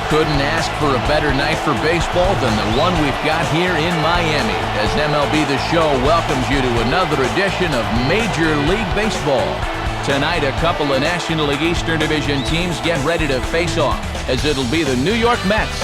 Couldn't ask for a better night for baseball than the one we've got here in Miami, as MLB The Show welcomes you to another edition of Major League Baseball. Tonight, a couple of National League Eastern Division teams get ready to face off, as it'll be the New York Mets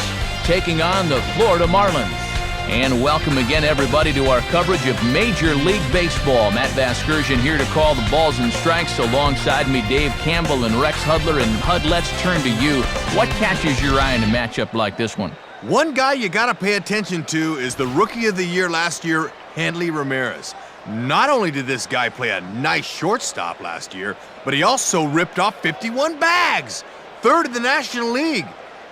taking on the Florida Marlins. And welcome again, everybody, to our coverage of Major League Baseball. Matt Vasgersian here to call the balls and strikes. Alongside me, Dave Campbell and Rex Hudler. And Hud, let's turn to you. What catches your eye in a matchup like this one? One guy you got to pay attention to is the Rookie of the Year last year, Hanley Ramirez. Not only did this guy play a nice shortstop last year, but he also ripped off 51 bags, third in the National League.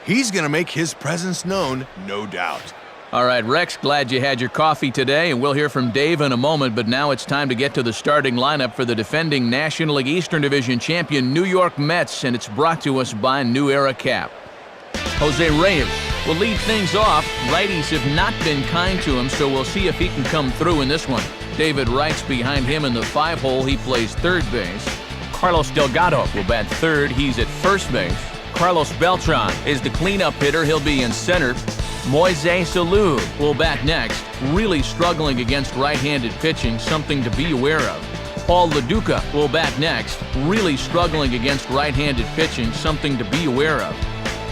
He's going to make his presence known, no doubt. All right, Rex, glad you had your coffee today, and we'll hear from Dave in a moment, but now it's time to get to the starting lineup for the defending National League Eastern Division champion New York Mets, and it's brought to us by New Era Cap. Jose Reyes will lead things off. Righties have not been kind to him, so we'll see if he can come through in this one. David Wright's behind him in the 5-hole. He plays third base. Carlos Delgado will bat third. He's at first base. Carlos Beltran is the cleanup hitter. He'll be in center. Moises Alou will bat next, really struggling against right-handed pitching, something to be aware of. Paul LaDuca will bat next, really struggling against right-handed pitching, something to be aware of.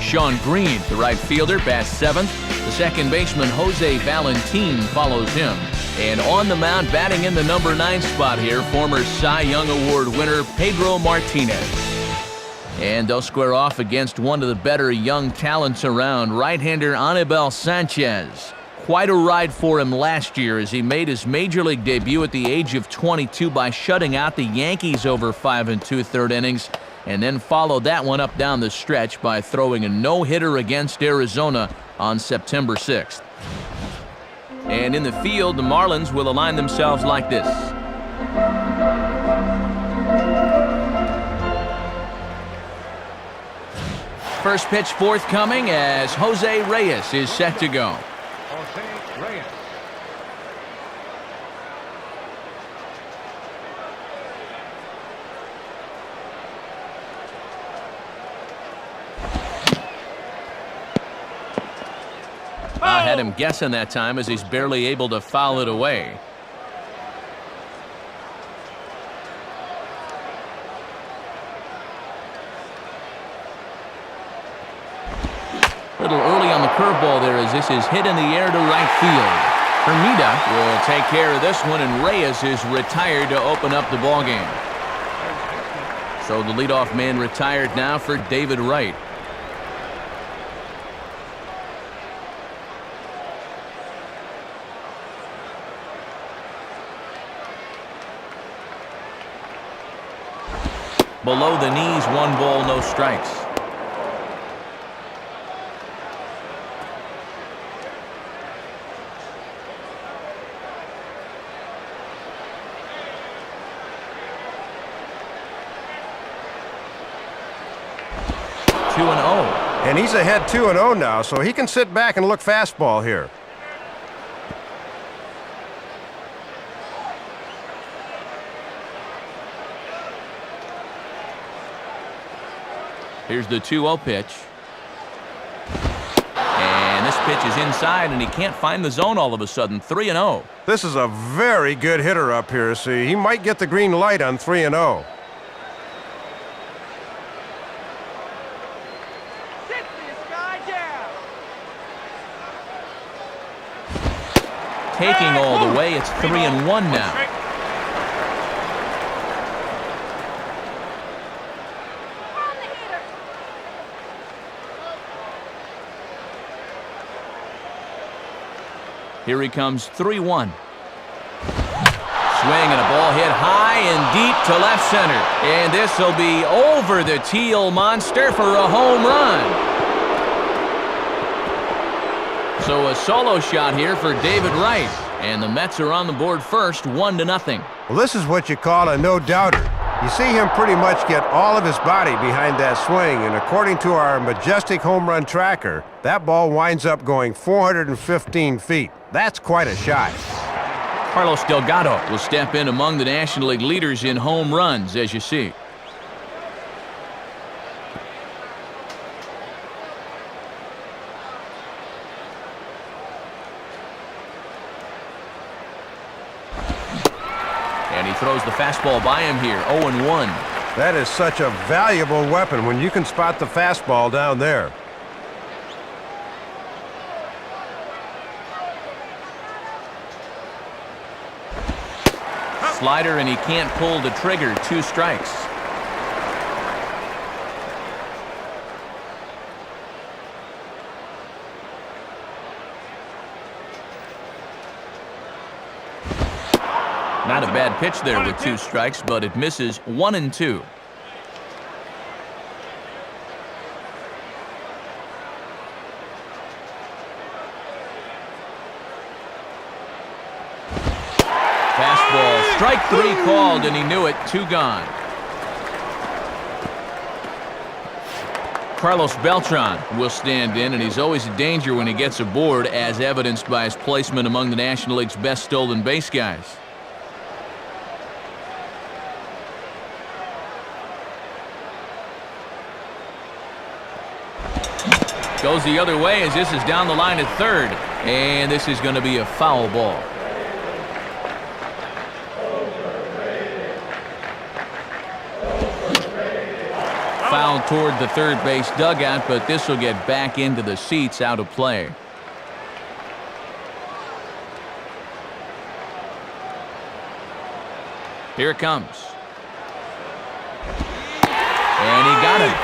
Sean Green, the right fielder, bats seventh. The second baseman, Jose Valentin, follows him. And on the mound, batting in the number 9 spot here, former Cy Young Award winner Pedro Martinez. And they'll square off against one of the better young talents around, right-hander Anibal Sanchez. Quite a ride for him last year as he made his Major League debut at the age of 22 by shutting out the Yankees over 5 2/3 innings, and then followed that one up down the stretch by throwing a no-hitter against Arizona on September 6th. And in the field, the Marlins will align themselves like this. First pitch forthcoming as Jose Reyes is set to go. Jose Reyes. I had him guessing that time as he's barely able to foul it away. Little early on the curveball there as this is hit in the air to right field. Hermida will take care of this one, and Reyes is retired to open up the ballgame. So the leadoff man retired now for David Wright. Below the knees, 1 ball, no strikes. And he's ahead 2-0 now, so he can sit back and look fastball here. Here's the 2-0 pitch. And this pitch is inside, and he can't find the zone all of a sudden. 3-0. This is a very good hitter up here, see. He might get the green light on 3-0. Taking all the way, it's 3-1 now. Here he comes, 3-1. Swing and a ball hit high and deep to left center. And this will be over the Teal monster for a home run. So a solo shot here for David Wright, and the Mets are on the board first, 1-0. Well, this is what you call a no-doubter. You see him pretty much get all of his body behind that swing, and according to our majestic home run tracker, that ball winds up going 415 feet. That's quite a shot. Carlos Delgado will step in among the National League leaders in home runs, as you see. throws the fastball by him here, 0-1. That is such a valuable weapon when you can spot the fastball down there. Slider, and he can't pull the trigger. 2 strikes. Not a bad pitch there with 2 strikes, but it misses. 1-2. Fastball, strike 3 called, and he knew it. 2 gone. Carlos Beltran will stand in, and he's always a danger when he gets aboard, as evidenced by his placement among the National League's best stolen base guys. Goes the other way as this is down the line at third, and this is going to be a foul ball. Foul toward the third base dugout, but this will get back into the seats, out of play. Here it comes. And he got it.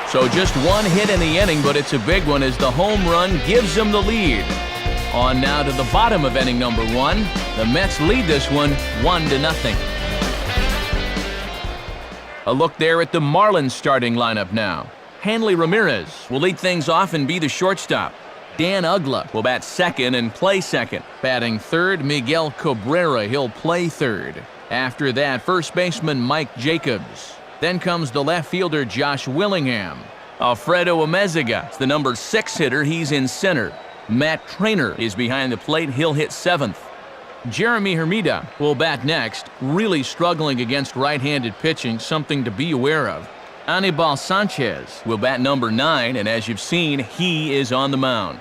So just 1 hit in the inning, but it's a big one as the home run gives them the lead. On now to the bottom of inning number 1. The Mets lead this one 1-0. A look there at the Marlins starting lineup now. Hanley Ramirez will lead things off and be the shortstop. Dan Uggla will bat second and play second. Batting third, Miguel Cabrera. He'll play third. After that, first baseman Mike Jacobs. Then comes the left fielder Josh Willingham. Alfredo Amezaga is the number 6 hitter. He's in center. Matt Trainer is behind the plate. He'll hit 7th. Jeremy Hermida will bat next, really struggling against right-handed pitching, something to be aware of. Anibal Sanchez will bat number 9, and as you've seen, he is on the mound.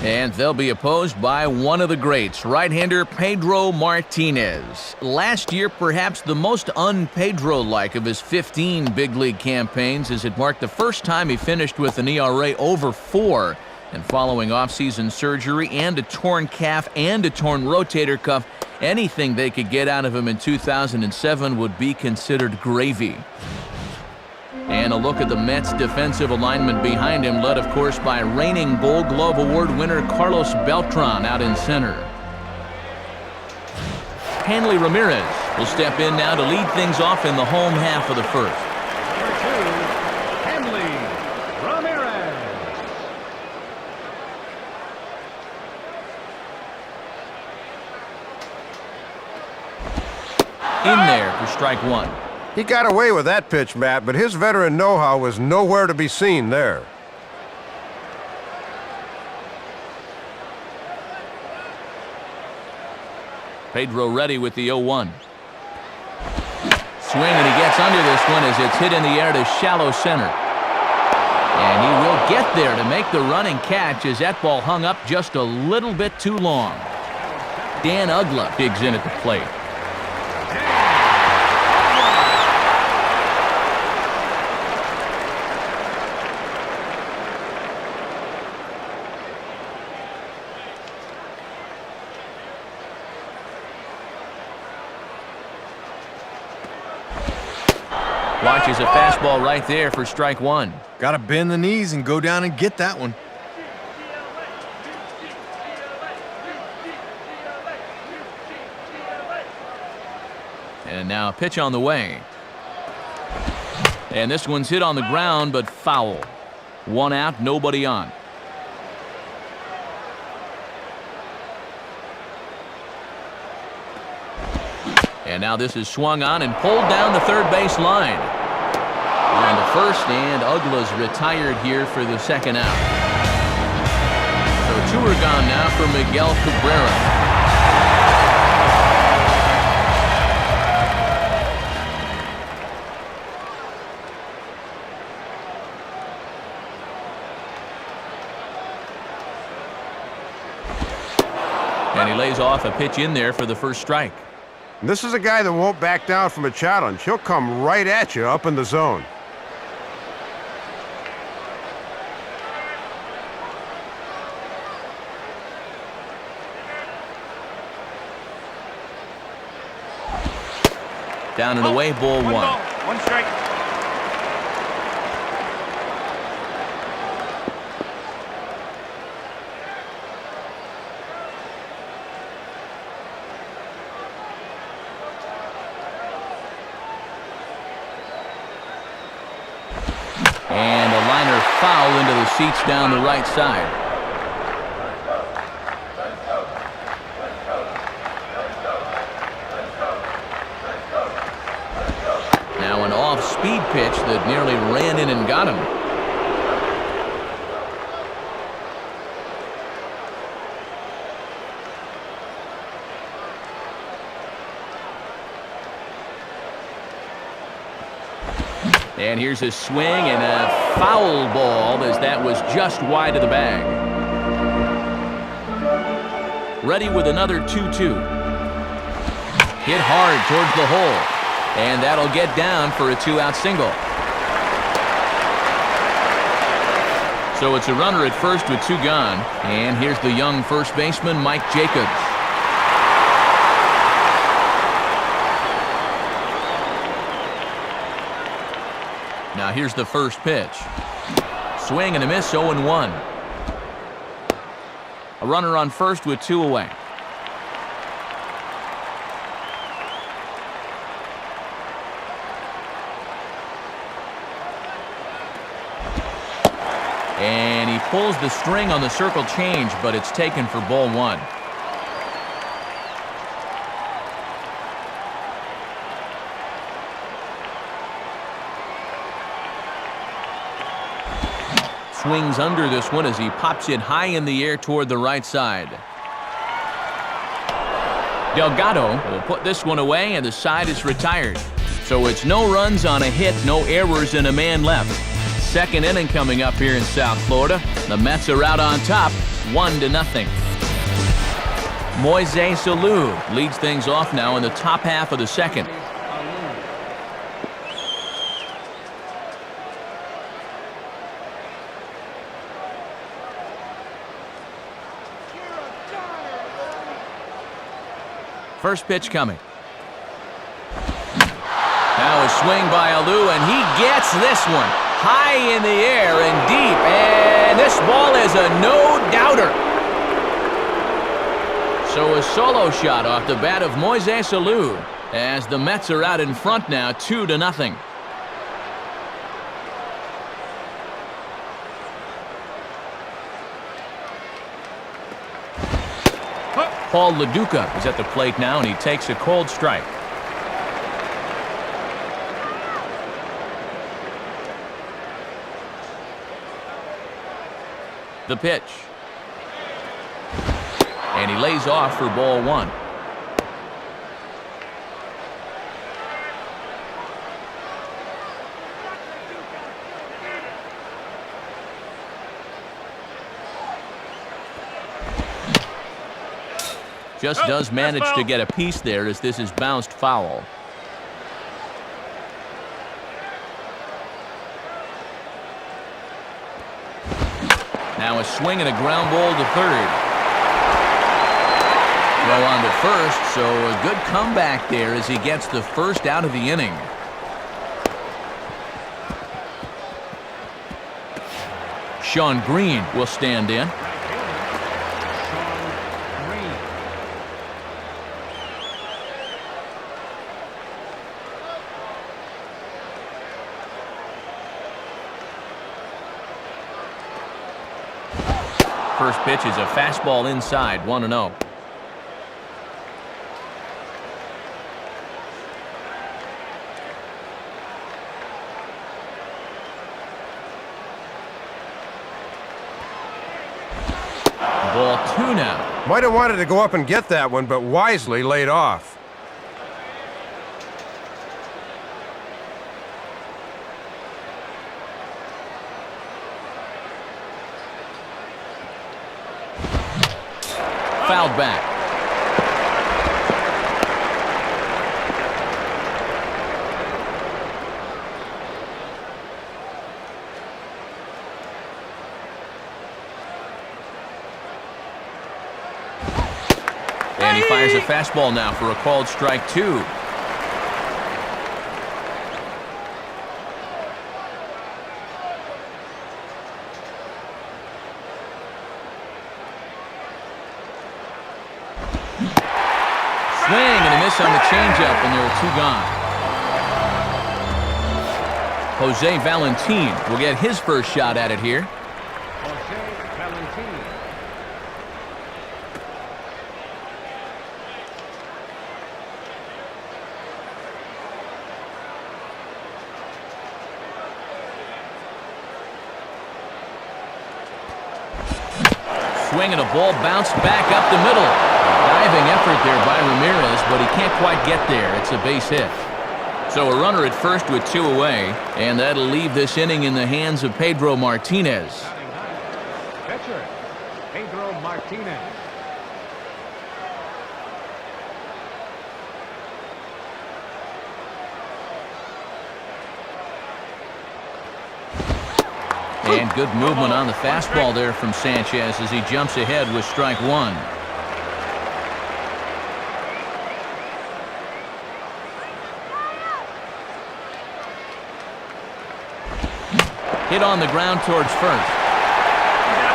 And they'll be opposed by one of the greats, right-hander Pedro Martinez. Last year, perhaps the most un-Pedro-like of his 15 big league campaigns, as it marked the first time he finished with an ERA over 4. And following off-season surgery and a torn calf and a torn rotator cuff, anything they could get out of him in 2007 would be considered gravy. And a look at the Mets' defensive alignment behind him, led, of course, by reigning Gold Glove Award winner Carlos Beltran out in center. Hanley Ramirez will step in now to lead things off in the home half of the first. In there for strike 1. He got away with that pitch, Matt, but his veteran know-how was nowhere to be seen there. Pedro ready with the 0-1. Swing, and he gets under this one as it's hit in the air to shallow center. And he will get there to make the running catch as that ball hung up just a little bit too long. Dan Uggla digs in at the plate. Watches a fastball right there for strike 1. Got to bend the knees and go down and get that one. And now a pitch on the way. And this one's hit on the ground, but foul. 1 out, nobody on. And now this is swung on and pulled down the third base line. On the first, and Uggla's retired here for the second out. So 2 are gone now for Miguel Cabrera. And And he lays off a pitch in there for the first strike. And this is a guy that won't back down from a challenge. He'll come right at you up in the zone. Down and away, ball one. One strike. And a liner foul into the seats down the right side. Now an off-speed pitch that nearly ran in and got him. And here's a swing and a foul ball as that was just wide of the bag. Ready with another 2-2. Hit hard towards the hole. And that'll get down for a 2-out single. So it's a runner at first with 2 gone. And here's the young first baseman, Mike Jacobs. Now here's the first pitch. Swing and a miss, 0-1. A runner on first with 2 away. And he pulls the string on the circle change, but it's taken for ball 1. Swings under this one as he pops it high in the air toward the right side. Delgado will put this one away, and the side is retired. So it's no runs on a hit, no errors, and a man left. Second inning coming up here in South Florida. The Mets are out on top, 1-0. Moises Alou leads things off now in the top half of the second. First pitch coming. Now a swing by Alou, and he gets this one high in the air and deep, and this ball is a no-doubter. So a solo shot off the bat of Moises Alou as the Mets are out in front now, 2-0. Paul LaDuca is at the plate now, and he takes a cold strike. The pitch. And he lays off for ball 1. Just does manage to get a piece there as this is bounced foul. Now a swing and a ground ball to third. Throw on to first, so a good comeback there as he gets the first out of the inning. Sean Green will stand in. First pitch is a fastball inside, 1-0. Ball 2 now. Might have wanted to go up and get that one, but wisely laid off. Fouled back. And he fires a fastball now for a called strike 2. Swing and a miss on the changeup, and there are 2 gone. Jose Valentin will get his first shot at it here. Jose Valentin. Swing and a ball bounced back up the middle. Diving effort there by Ramirez, but he can't quite get there. It's a base hit. So a runner at first with 2 away, and that'll leave this inning in the hands of Pedro Martinez. Pitcher, Pedro Martinez. And good movement on the fastball there from Sanchez as he jumps ahead with strike 1. Hit on the ground towards first.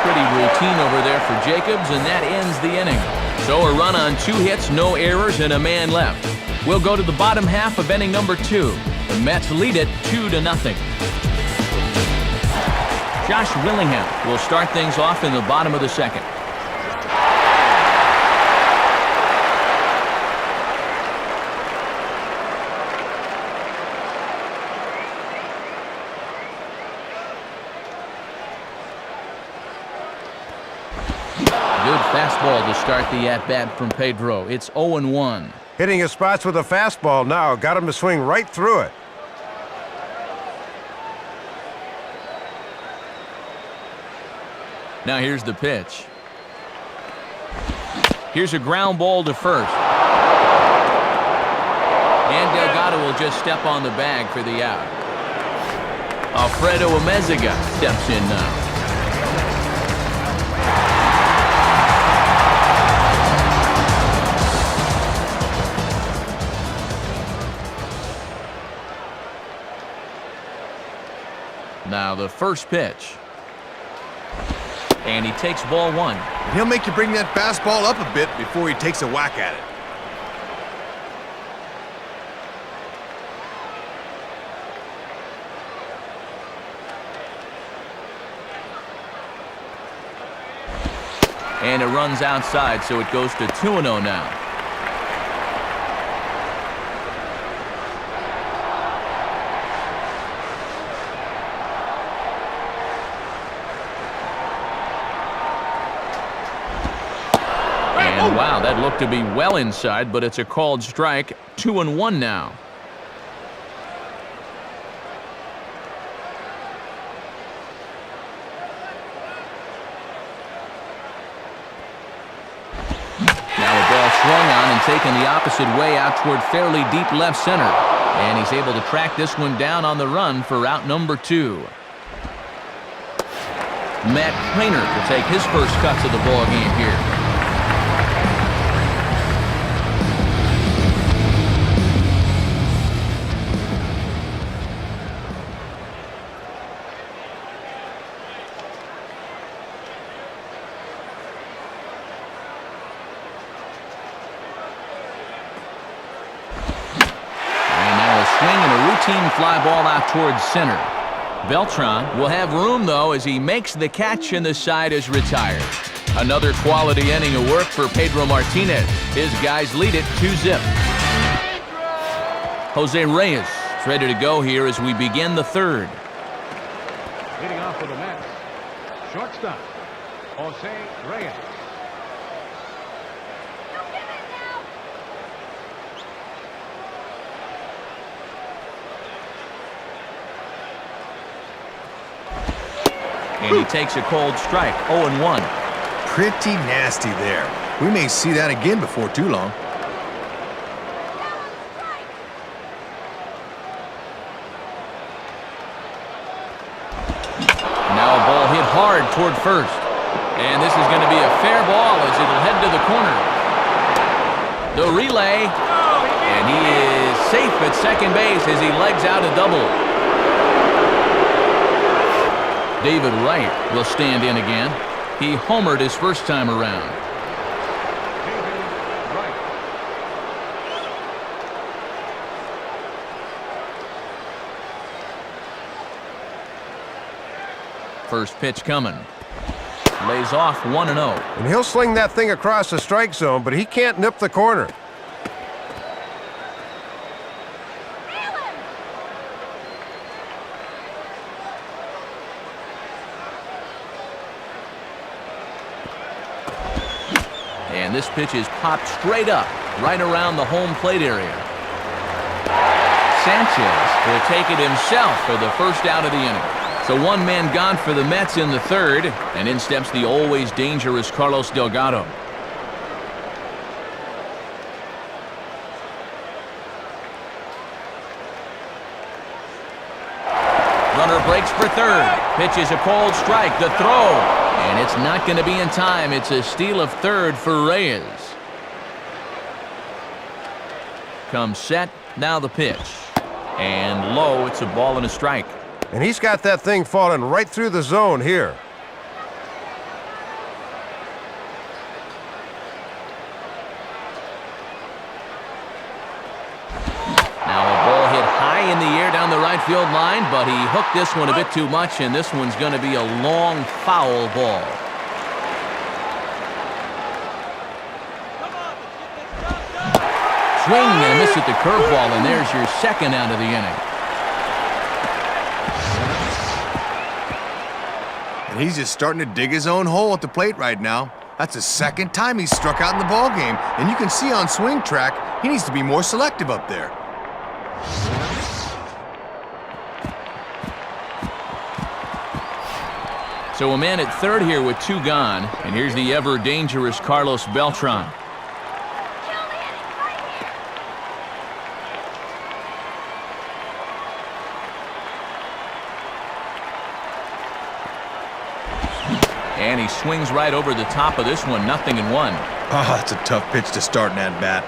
Pretty routine over there for Jacobs, and that ends the inning. So a run on 2 hits, no errors, and a man left. We'll go to the bottom half of inning number 2. The Mets lead it 2-0. Josh Willingham will start things off in the bottom of the second. Good fastball to start the at-bat from Pedro. It's 0-1. Hitting his spots with a fastball now. Got him to swing right through it. Now here's the pitch. Here's a ground ball to first. And Delgado will just step on the bag for the out. Alfredo Amezaga steps in now. Now the first pitch. And he takes ball 1. And he'll make you bring that fastball up a bit before he takes a whack at it. And it runs outside, so it goes to 2-0 now. And wow, that looked to be well inside, but it's a called strike. 2-1 now. Swung on and taken the opposite way out toward fairly deep left center. And he's able to track this one down on the run for out number 2. Matt Plainer will take his first cuts of the ball game here. Routine fly ball out towards center. Beltran will have room, though, as he makes the catch and the side is retired. Another quality inning of work for Pedro Martinez. His guys lead it 2-0. Jose Reyes is ready to go here as we begin the third. Leading off for the Mets, shortstop, Jose Reyes. And he takes a cold strike, 0-1. Pretty nasty there. We may see that again before too long. Now a ball hit hard toward first. And this is going to be a fair ball as it'll head to the corner. The relay. And he is safe at second base as he legs out a double. David Wright will stand in again. He homered his first time around. First pitch coming. Lays off 1-0. And he'll sling that thing across the strike zone, but he can't nip the corner. And this pitch is popped straight up, right around the home plate area. Sanchez will take it himself for the first out of the inning. So one man gone for the Mets in the third, and in steps the always dangerous Carlos Delgado. Runner breaks for third. Pitch is a cold strike. The throw. And it's not going to be in time. It's a steal of third for Reyes. Comes set. Now the pitch. And low. It's a ball and a strike. And he's got that thing falling right through the zone here. Now a ball hit high in the air down the right field line, but he hooked this one a bit too much, and this one's going to be a long foul ball. Swing and a miss at the curveball, and there's your second out of the inning. And he's just starting to dig his own hole at the plate right now. That's the second time he's struck out in the ballgame, and you can see on swing track he needs to be more selective up there. So a man at third here with two gone, and here's the ever dangerous Carlos Beltran. And he swings right over the top of this one, 0-1. Oh, that's a tough pitch to start in that bat.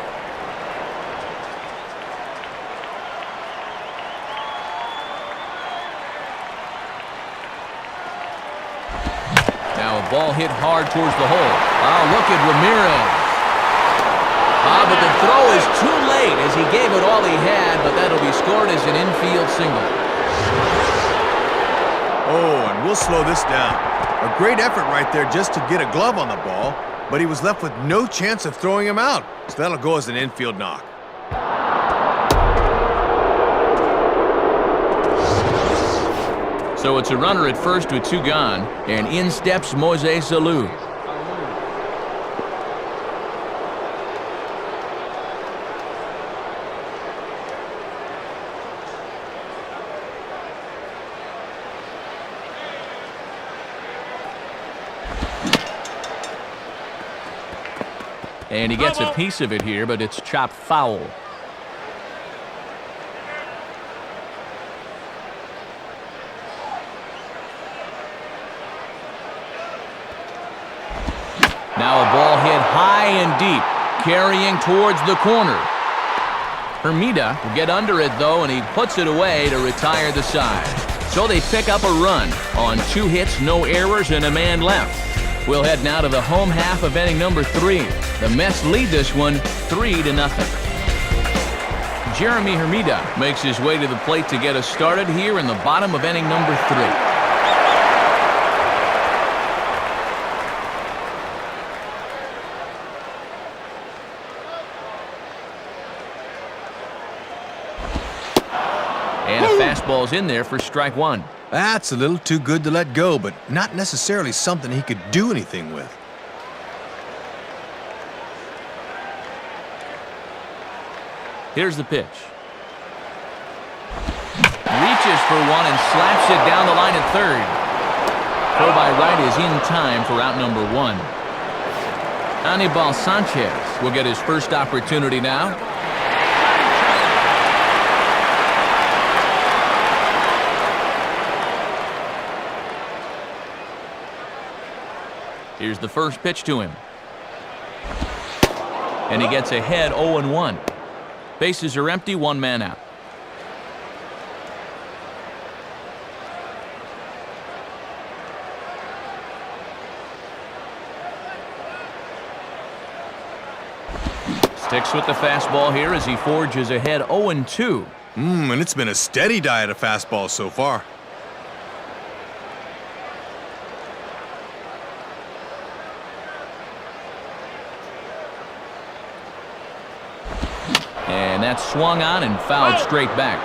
Now a ball hit hard towards the hole. Oh, look at Ramirez. But the throw is too late as he gave it all he had, but that'll be scored as an infield single. Oh, and we'll slow this down. A great effort right there just to get a glove on the ball, but he was left with no chance of throwing him out. So that'll go as an infield knock. So it's a runner at first with two gone, and in steps Moises Alou. And he gets a piece of it here, but it's chopped foul. Now a ball hit high and deep, carrying towards the corner. Hermida will get under it, though, and he puts it away to retire the side. So they pick up a run on 2 hits, no errors, and a man left. We'll head now to the home half of inning number 3. The Mets lead this one 3-0. Jeremy Hermida makes his way to the plate to get us started here in the bottom of inning number 3. And a fastball's in there for strike 1. That's a little too good to let go, but not necessarily something he could do anything with. Here's the pitch. Reaches for one and slaps it down the line at third. Throw by Wright is in time for out number 1. Anibal Sanchez will get his first opportunity now. Here's the first pitch to him. And he gets ahead 0-1. Bases are empty, one man out. Sticks with the fastball here as he forges ahead 0-2. And it's been a steady diet of fastballs so far. And that's swung on and fouled straight back.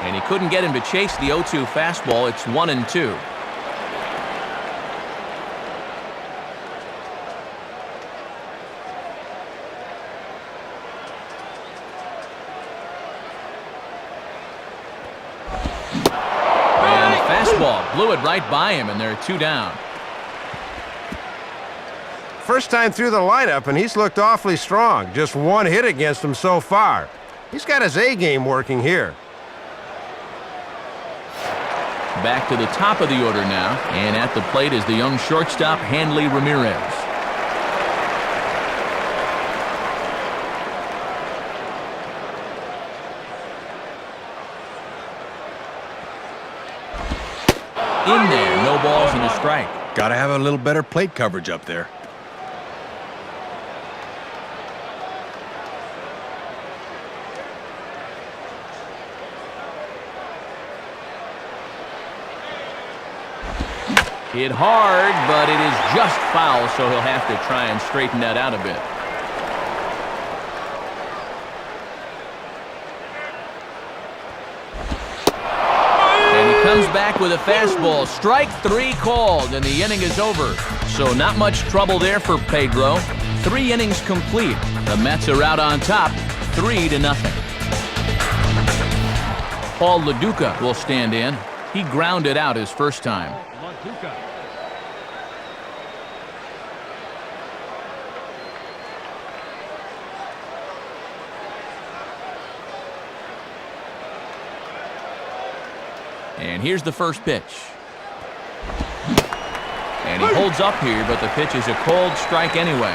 And he couldn't get him to chase the 0-2 fastball. It's 1-2. Blew it right by him, and they're 2 down. First time through the lineup, and he's looked awfully strong. Just one hit against him so far. He's got his A game working here. Back to the top of the order now, and at the plate is the young shortstop, Hanley Ramirez. In there, no balls and a strike. Gotta have a little better plate coverage up there. Hit hard, but it is just foul, so he'll have to try and straighten that out a bit. Comes back with a fastball. Strike 3 called, and the inning is over. So not much trouble there for Pedro. 3 innings complete. The Mets are out on top, 3-0. Paul LaDuca will stand in. He grounded out his first time. And here's the first pitch. And he holds up here, but the pitch is a cold strike anyway.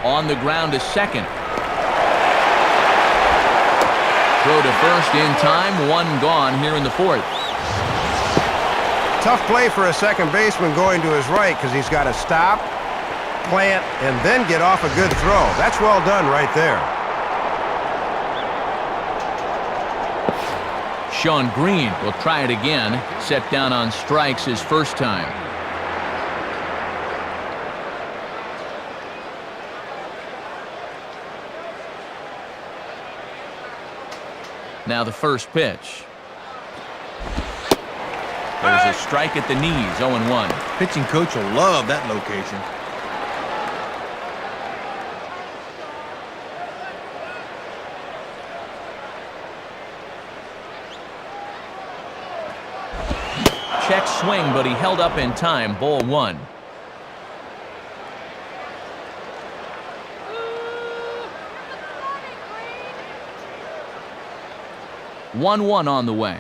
On the ground to second. Throw to first in time, 1 gone here in the 4th. Tough play for a second baseman going to his right because he's got to stop, plant, and then get off a good throw. That's well done right there. Sean Green will try it again. Set down on strikes his first time. Now the first pitch. There's a strike at the knees, 0-1. Pitching coach will love that location. Check swing, but he held up in time, ball 1. One on the way.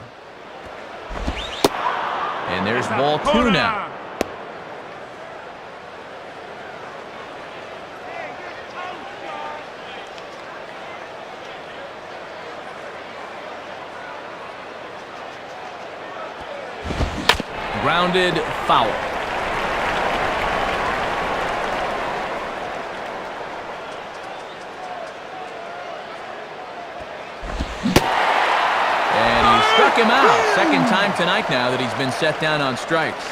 And there's ball 2 now. Grounded, foul. Struck him out. Second time tonight now that he's been set down on strikes.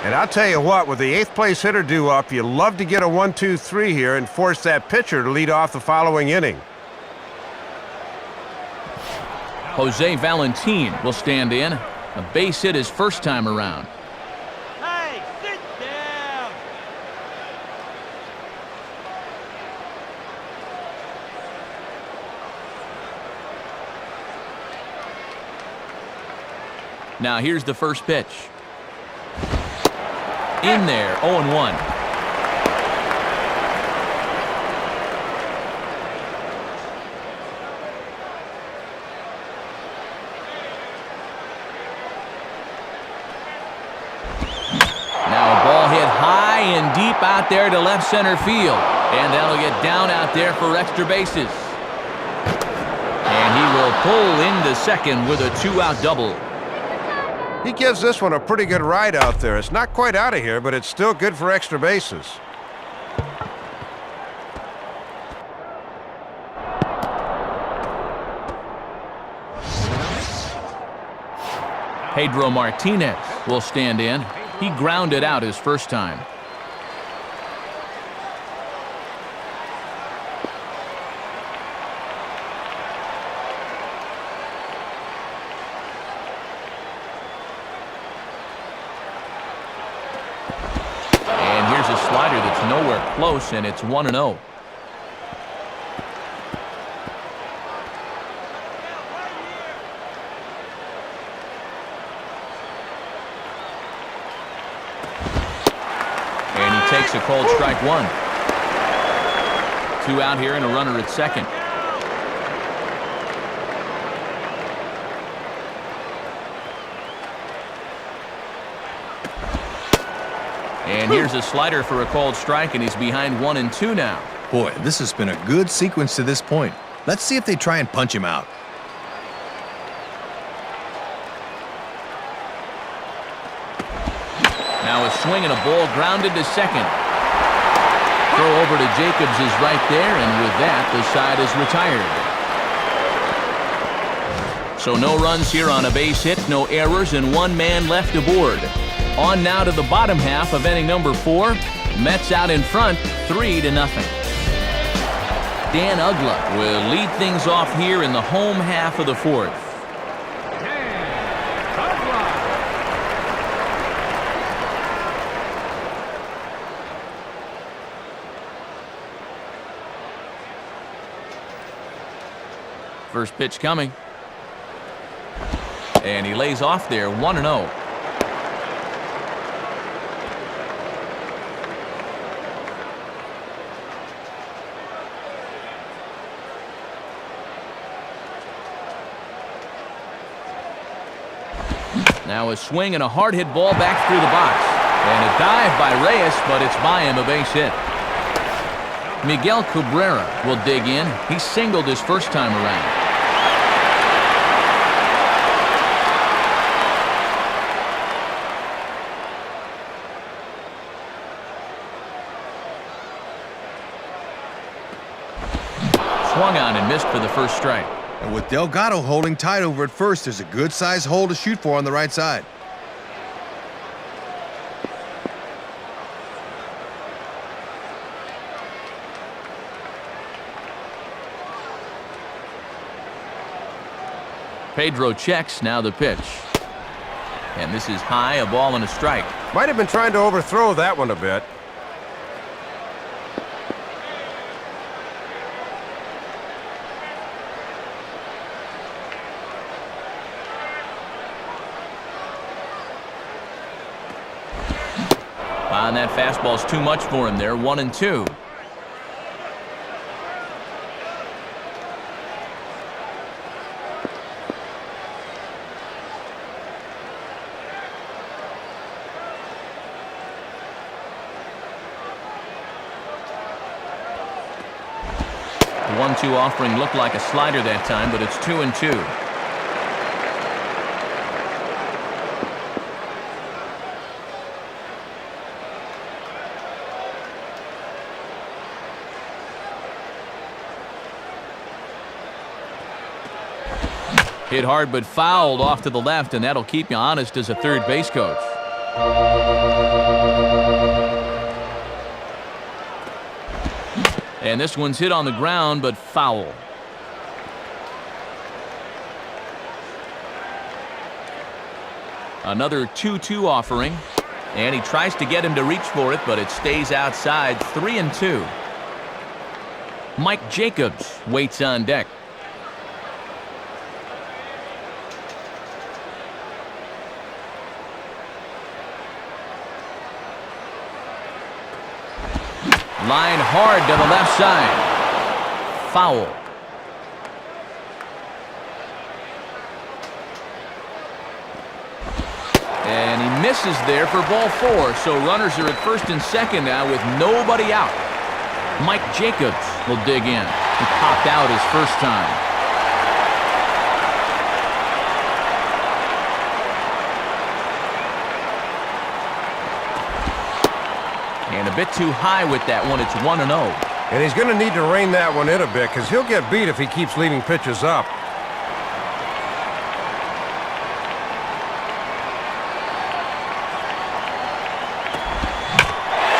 And I'll tell you what, with the 8th place hitter due up, you love to get a 1-2-3 here and force that pitcher to lead off the following inning. Jose Valentin will stand in. A base hit his first time around. Hey, sit down. Now here's the first pitch. In there, 0-1. Now a ball hit high and deep out there to left center field. And that'll get down out there for extra bases. And he will pull into second with a 2-out double. He gives this one a pretty good ride out there. It's not quite out of here, but it's still good for extra bases. Pedro Martinez will stand in. He grounded out his first time. Slider that's nowhere close, and it's 1-0. And he takes a cold strike one. 2 out here and a runner at second. And here's a slider for a called strike, and he's behind 1-2 now. Boy, this has been a good sequence to this point. Let's see if they try and punch him out. Now a swing and a ball grounded to second. Throw over to Jacobs is right there, and with that, the side is retired. So no runs here on a base hit, no errors, and 1 man left aboard. On now to the bottom half of inning number 4. Mets out in front, 3-0. Dan Uggla will lead things off here in the home half of the 4th. First pitch coming. And he lays off there, 1-0. Now a swing and a hard hit ball back through the box. And a dive by Reyes, but it's by him, a base hit. Miguel Cabrera will dig in. He singled his first time around. Swung on and missed for the first strike. And with Delgado holding tight over at first, there's a good-sized hole to shoot for on the right side. Pedro checks, now the pitch. And this is high, a ball and a strike. Might have been trying to overthrow that one a bit. And that fastball's too much for him there, 1-2. The 1-2 offering looked like a slider that time, but it's 2-2. Hit hard but fouled off to the left, and that'll keep you honest as a third base coach. And this one's hit on the ground, but foul. Another 2-2 offering, and he tries to get him to reach for it, but it stays outside. 3-2. Mike Jacobs waits on deck. Line hard to the left side. Foul. And he misses there for ball 4. So runners are at first and second now with nobody out. Mike Jacobs will dig in. He popped out his first time. And a bit too high with that one. It's 1-0. And he's going to need to rein that one in a bit because he'll get beat if he keeps leaving pitches up.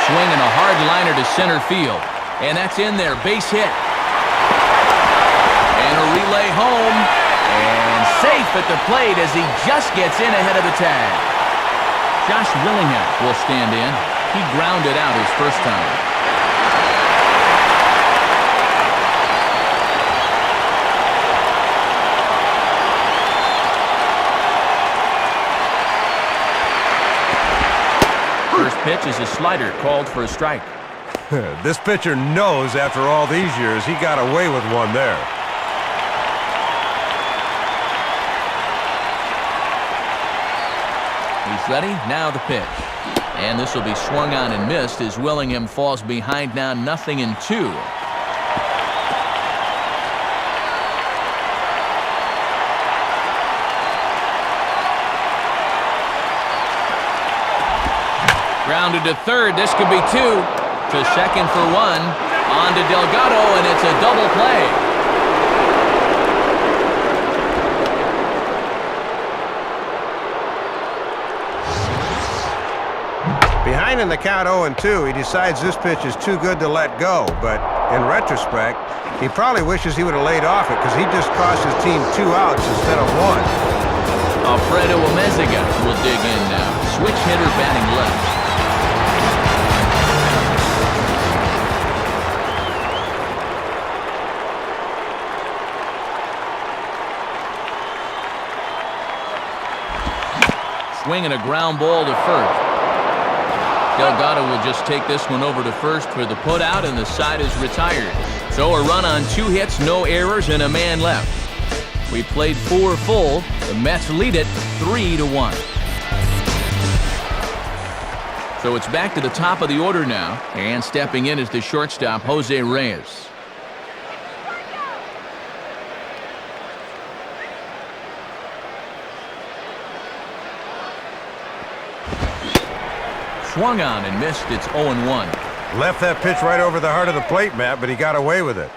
Swinging a hard liner to center field. And that's in there. Base hit. And a relay home. And safe at the plate as he just gets in ahead of the tag. Josh Willingham will stand in. He grounded out his first time. First pitch is a slider called for a strike. This pitcher knows after all these years he got away with one there. He's ready. Now the pitch. And this will be swung on and missed as Willingham falls behind now 0-2. Grounded to third. This could be 2. To second for 1. On to Delgado, and it's a double play. Behind in the count 0-2, he decides this pitch is too good to let go, but in retrospect, he probably wishes he would have laid off it because he just cost his team 2 outs instead of 1. Alfredo Amezaga will dig in now. Switch hitter batting left. Swinging a ground ball to first. Delgado will just take this one over to first for the putout, and the side is retired. So a run on 2 hits, no errors, and a man left. We played 4 full. The Mets lead it 3-1. So it's back to the top of the order now, and stepping in is the shortstop, Jose Reyes. Swung on and missed. It's 0-1. Left that pitch right over the heart of the plate, Matt, but he got away with it.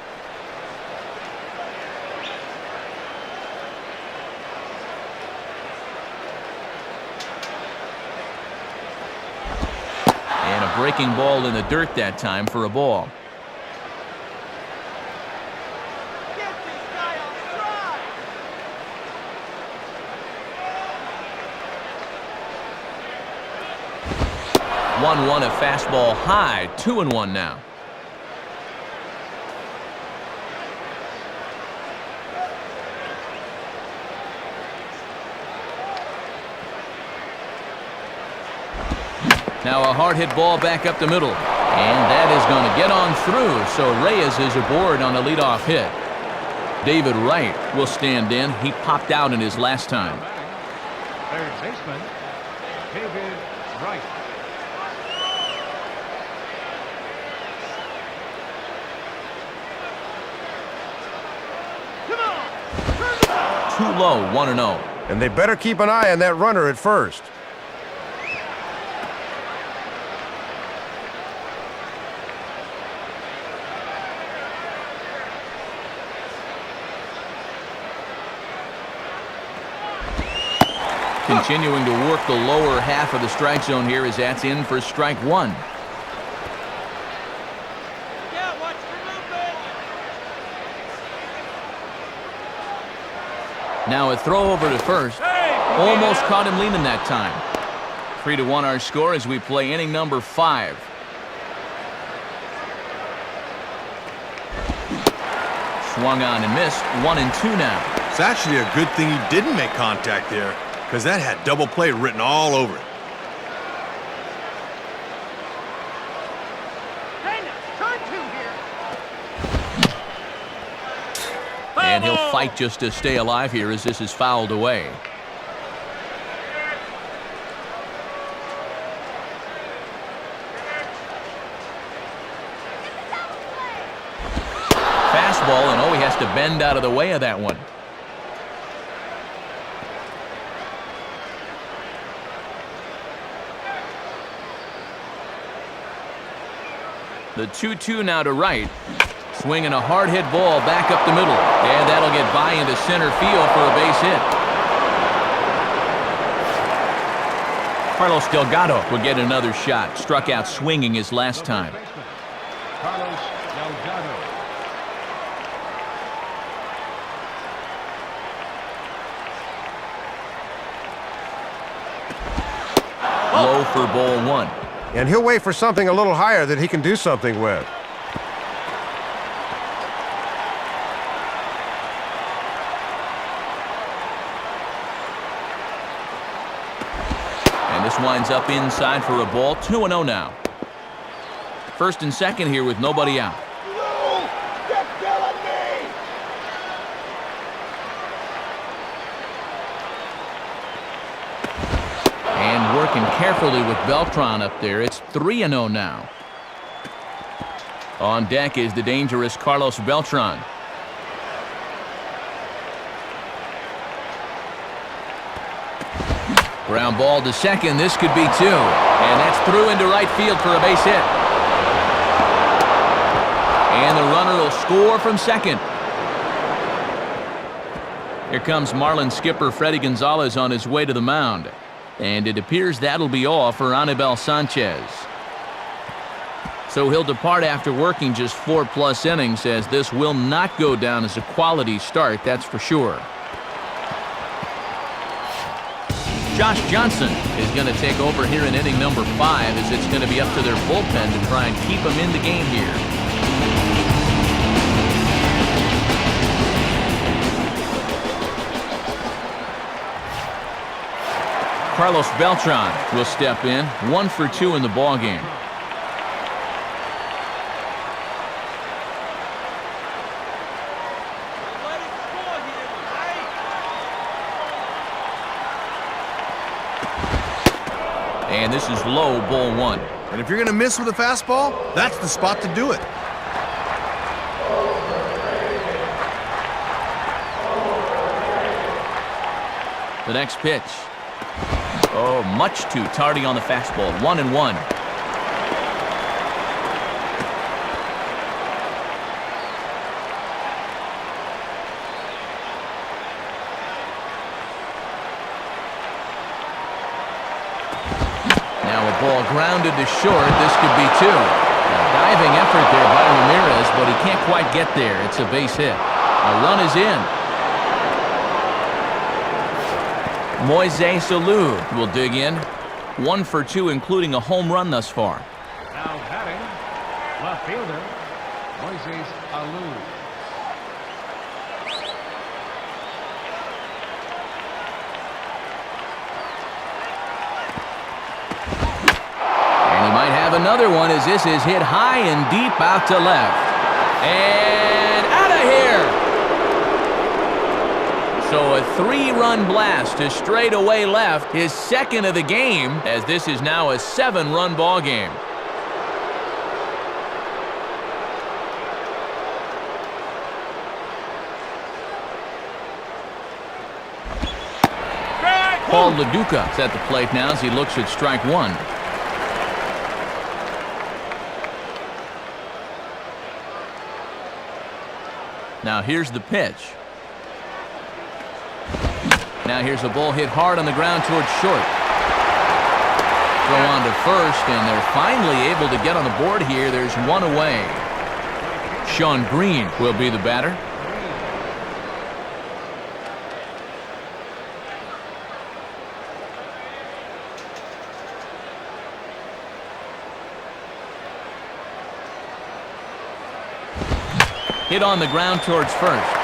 And a breaking ball in the dirt that time for a ball. Get this guy on stride! 1-1, a fastball high. 2-1 now. Now a hard hit ball back up the middle. And that is going to get on through. So Reyes is aboard on a leadoff hit. David Wright will stand in. He popped out in his last time. Third baseman, David Wright. Too low, 1-0. And they better keep an eye on that runner at first. Continuing to work the lower half of the strike zone here as that's in for strike 1. Yeah, watch for movement! Now a throw over to first. Almost caught him leaning that time. 3-1 our score as we play inning number 5. Swung on and missed. 1-2 now. It's actually a good thing he didn't make contact there, because that had double play written all over it. Hey, now, And he'll fight just to stay alive here as this is fouled away. Fastball, and he has to bend out of the way of that one. The 2-2 now to right. Swinging a hard hit ball back up the middle. And that'll get by into center field for a base hit. Carlos Delgado will get another shot. Struck out swinging his last time. Carlos Delgado. Low for ball one. And he'll wait for something a little higher that he can do something with. And this winds up inside for a ball. 2-0 now. First and second here with nobody out. And working carefully with Beltran up there. It's 3-0 now. On deck is the dangerous Carlos Beltran. Ground ball to second. This could be two. And that's through into right field for a base hit. And the runner will score from second. Here comes Marlins skipper Fredi Gonzalez on his way to the mound. And it appears that'll be all for Anibal Sanchez. So he'll depart after working just 4+ innings, as this will not go down as a quality start, that's for sure. Josh Johnson is going to take over here in inning number 5, as it's going to be up to their bullpen to try and keep him in the game here. Carlos Beltran will step in, 1 for 2 in the ballgame. Let it score here, right? And this is low, ball 1. And if you're going to miss with a fastball, that's the spot to do it. The next pitch. Oh, much too tardy on the fastball. 1-1. Now a ball grounded to short. This could be 2. A diving effort there by Ramirez, but he can't quite get there. It's a base hit. A run is in. Moises Alou will dig in. 1 for 2, including a home run thus far. Now batting, left fielder, Moises Alou. And he might have another one, as this is hit high and deep out to left. And out of here! So a 3-run blast to straightaway left, his second of the game, as this is now a 7-run ball game. Paul LaDuca is at the plate now as he looks at strike 1. Now here's the pitch. Now here's a ball hit hard on the ground towards short. Throw on to first, and they're finally able to get on the board here. There's 1 away. Sean Green will be the batter. Hit on the ground towards first.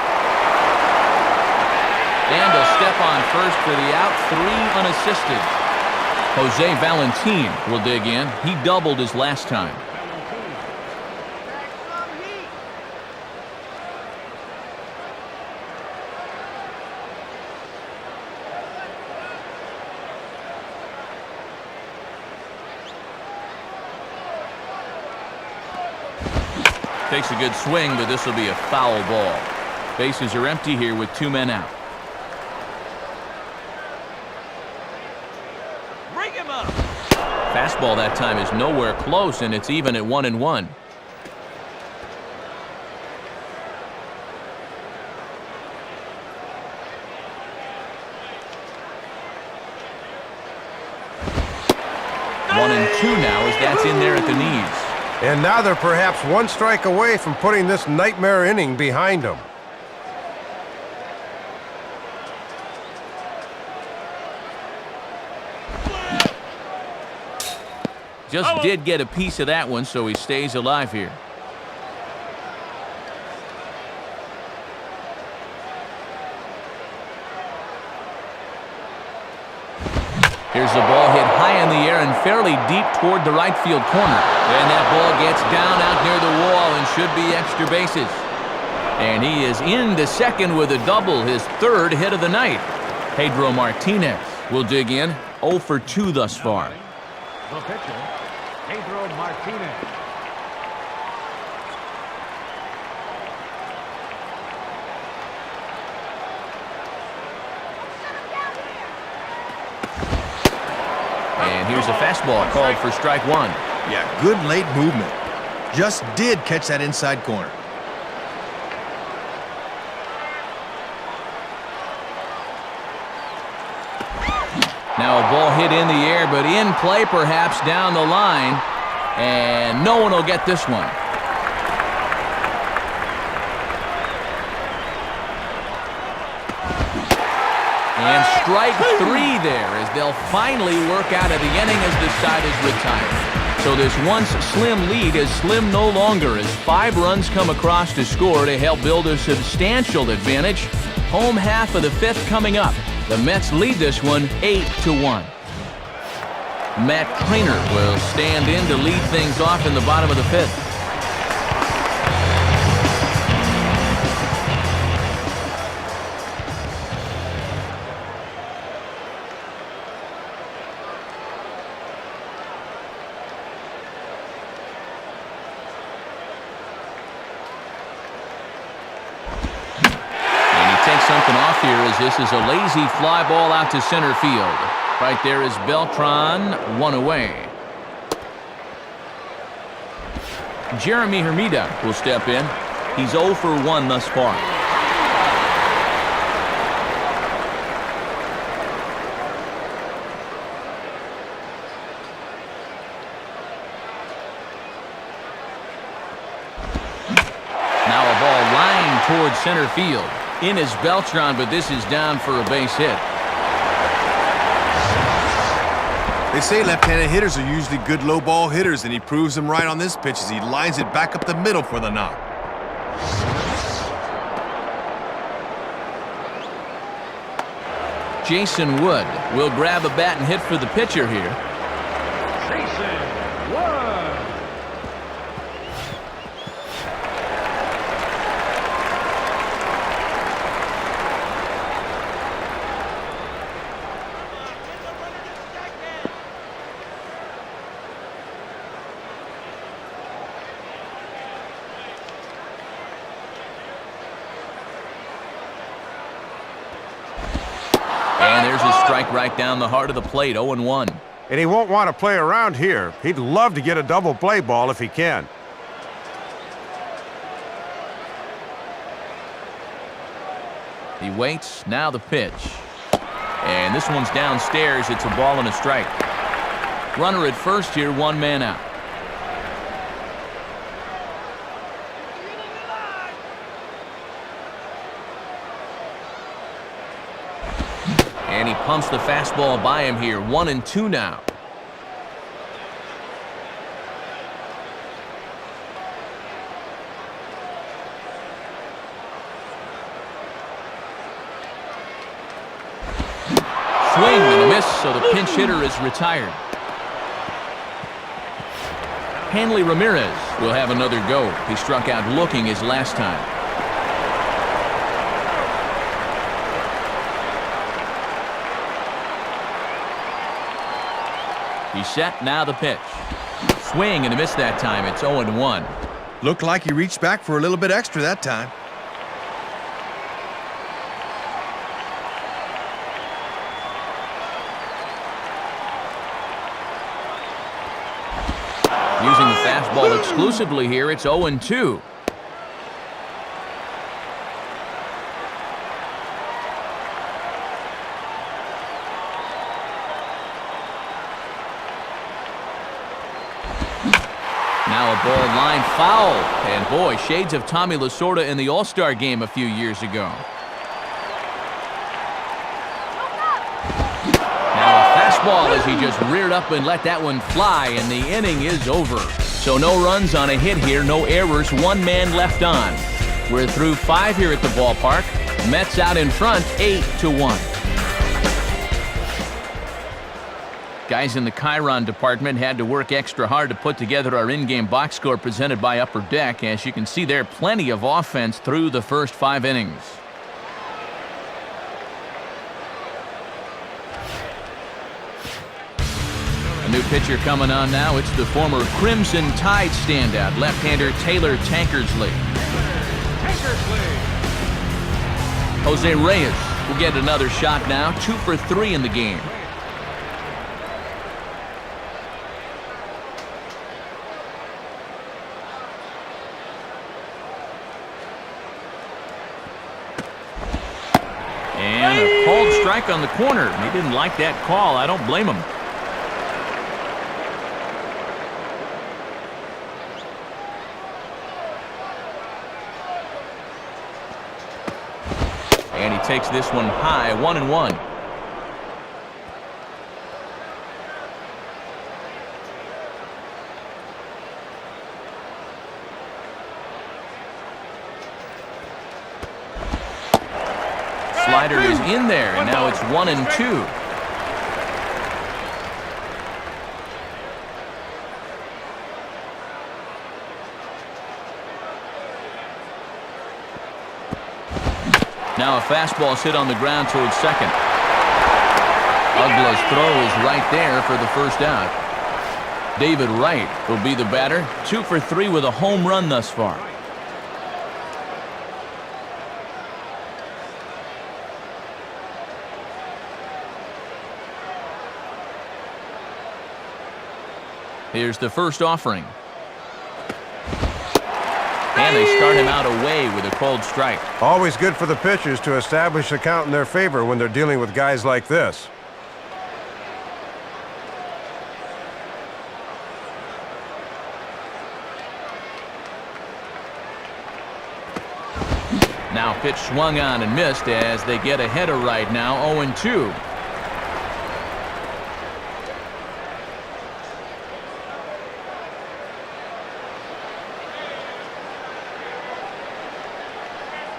And a step on first for the out, 3 unassisted. Jose Valentin will dig in. He doubled his last time. Takes a good swing, but this will be a foul ball. Bases are empty here with 2 men out. Bring him up. Fastball that time is nowhere close, and it's even at 1-1. One and two now as that's in there at the knees. And now they're perhaps 1 strike away from putting this nightmare inning behind them. Just did get a piece of that one, so he stays alive here. Here's the ball hit high in the air and fairly deep toward the right field corner. And that ball gets down out near the wall and should be extra bases. And he is into second with a double, his 3rd hit of the night. Pedro Martinez will dig in, 0 for 2 thus far. The pitcher, Pedro Martinez. And here's a fastball called for strike 1. Yeah, good late movement. Just did catch that inside corner. Now a ball hit in the air, but in play perhaps down the line. And no one will get this one. And strike 3 there as they'll finally work out of the inning as the side is retired. So this once slim lead is slim no longer as 5 runs come across to score to help build a substantial advantage. Home half of the 5th coming up. The Mets lead this one 8-1. Matt Craner will stand in to lead things off in the bottom of the 5th. Something off here as this is a lazy fly ball out to center field. Right there is Beltran, 1 away. Jeremy Hermida will step in. He's 0 for 1 thus far. Now a ball lined towards center field. In is Beltran, but this is down for a base hit. They say left-handed hitters are usually good low ball hitters, and he proves them right on this pitch as he lines it back up the middle for the knock. Jason Wood will grab a bat and hit for the pitcher here. Jason Wood. And there's a strike right down the heart of the plate, 0-1. And he won't want to play around here. He'd love to get a double play ball if he can. He waits, now the pitch. And this one's downstairs, it's a ball and a strike. Runner at first here, 1 man out. And he pumps the fastball by him here, 1-2 now. Swing and a miss, so the pinch hitter is retired. Hanley Ramirez will have another go. He struck out looking his last time. He's set, now the pitch. Swing and a miss that time. It's 0-1. Looked like he reached back for a little bit extra that time. Using the fastball exclusively here, it's 0-2. Now a ball line foul. And boy, shades of Tommy Lasorda in the All-Star game a few years ago. Ball as he just reared up and let that one fly, and the inning is over. So no runs on a hit here, no errors, one man left on. We're through 5 here at the ballpark. Mets out in front, 8-1. Guys in the Chiron department had to work extra hard to put together our in-game box score presented by Upper Deck. As you can see there, plenty of offense through the first 5 innings. New pitcher coming on now. It's the former Crimson Tide standout, left-hander Taylor Tankersley. Jose Reyes will get another shot now, 2 for 3 in the game. And a called strike on the corner. He didn't like that call. I don't blame him. And he takes this one high, 1-1. Slider is in there, and now it's 1-2. Now a fastball hit on the ground towards second. Ugla's throw is right there for the first out. David Wright will be the batter, 2 for 3 with a home run thus far. Here's the first offering. And they start him out away with a called strike. Always good for the pitchers to establish a count in their favor when they're dealing with guys like this. Now pitch swung on and missed as they get ahead of right now, 0-2.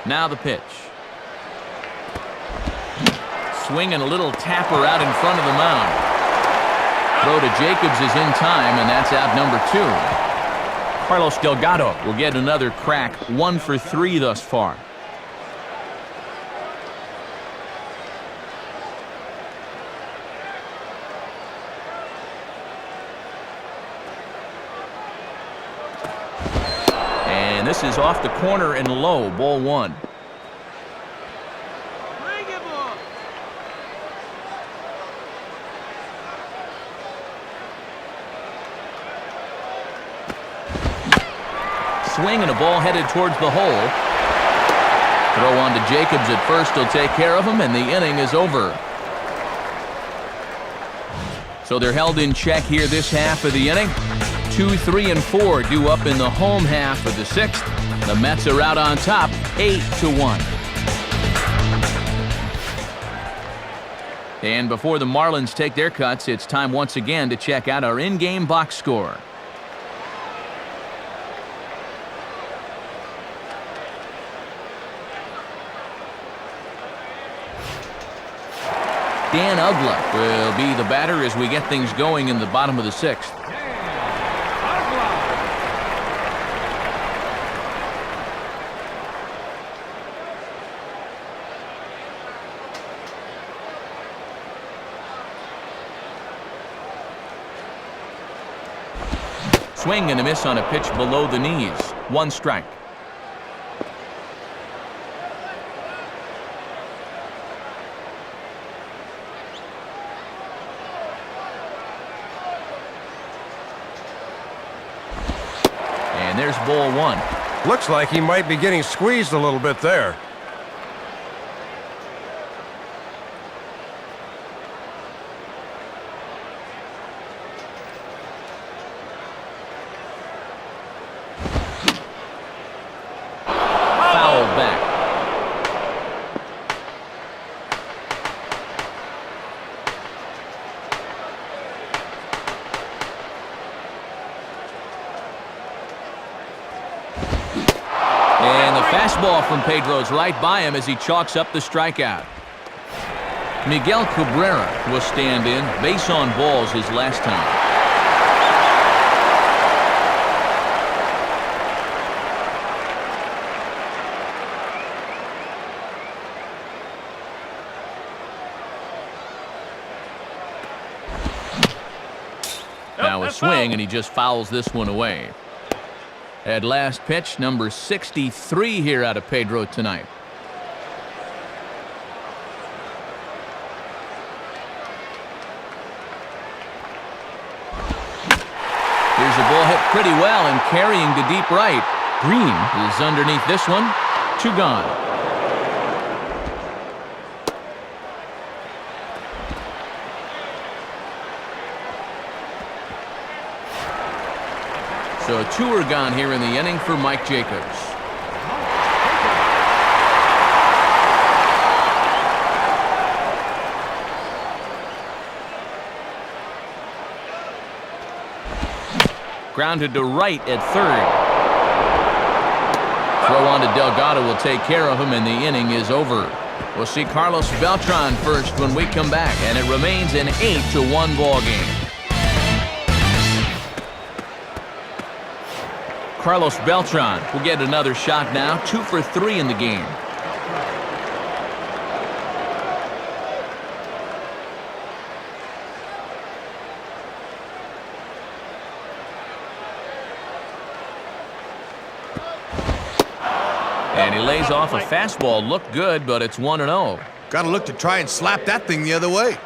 Now the pitch. Swing and a little tapper out in front of the mound. Throw to Jacobs is in time, and that's out number 2. Carlos Delgado will get another crack, 1 for 3 thus far. And this is off the corner and low, ball 1. Bring him up. Swing and a ball headed towards the hole. Throw on to Jacobs at first will take care of him, and the inning is over. So they're held in check here this half of the inning. 2, 3, and 4 due up in the home half of the 6th. The Mets are out on top, 8-1. And before the Marlins take their cuts, it's time once again to check out our in-game box score. Dan Ugla will be the batter as we get things going in the bottom of the 6th. Swing and a miss on a pitch below the knees. 1 strike. And there's ball 1. Looks like he might be getting squeezed a little bit there. Foul back. And the fastball from Pedro's right by him as he chalks up the strikeout. Miguel Cabrera will stand in. Base on balls his last time. Now a swing, and he just fouls this one away. At last pitch, number 63 here out of Pedro tonight. Here's a ball hit pretty well and carrying to deep right. Green is underneath this one. 2 gone. So 2 are gone here in the inning for Mike Jacobs. Grounded to right at third. Throw on to Delgado will take care of him, and the inning is over. We'll see Carlos Beltran first when we come back, and it remains an 8-1 ball game. Carlos Beltran will get another shot now. 2 for 3 in the game. And he lays off a fastball. Looked good, but it's 1-0. Got to look to try and slap that thing the other way.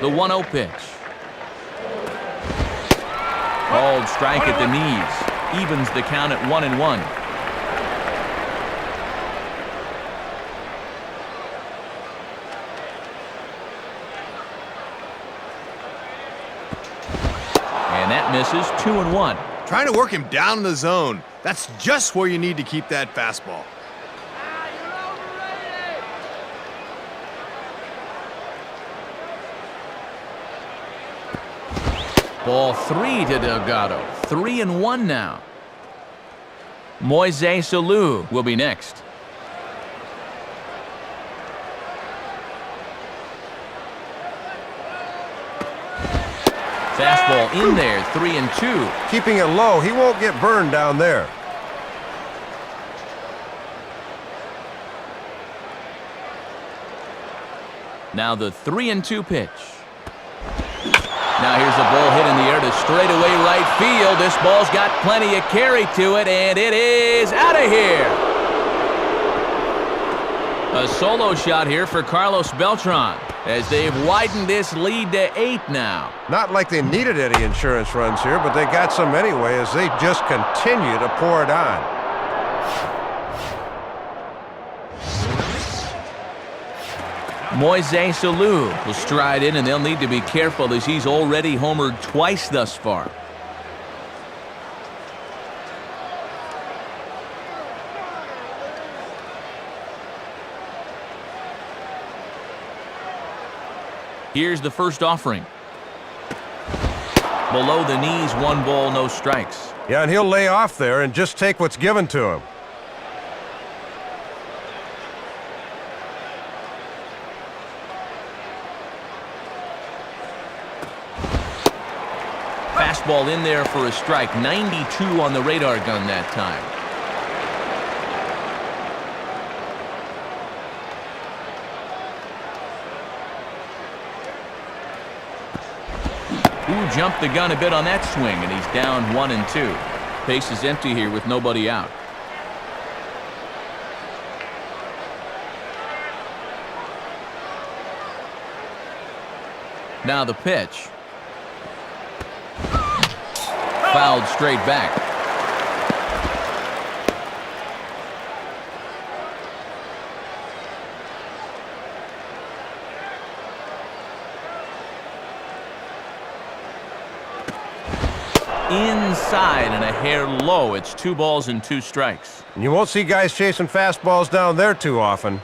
The 1-0 pitch. Called strike at the knees. Evens the count at 1-1. And that misses. 2-1. Trying to work him down in the zone. That's just where you need to keep that fastball. Ball 3 to Delgado. 3-1 now. Moise Alou will be next. Fastball in there. 3-2. Keeping it low, he won't get burned down there. Now the 3-2 pitch. Now here's a ball hit in the air to straightaway right field. This ball's got plenty of carry to it, and it is out of here. A solo shot here for Carlos Beltran as they've widened this lead to 8 now. Not like they needed any insurance runs here, but they got some anyway as they just continue to pour it on. Moise Alou will stride in, and they'll need to be careful as he's already homered twice thus far. Here's the first offering. Below the knees, 1 ball, no strikes. Yeah, and he'll lay off there and just take what's given to him. Fastball in there for a strike. 92 on the radar gun that time. Ooh, jumped the gun a bit on that swing, and he's down 1-2. Base is empty here with nobody out. Now the pitch. Fouled straight back. Inside and a hair low. It's 2 balls and 2 strikes. You won't see guys chasing fastballs down there too often.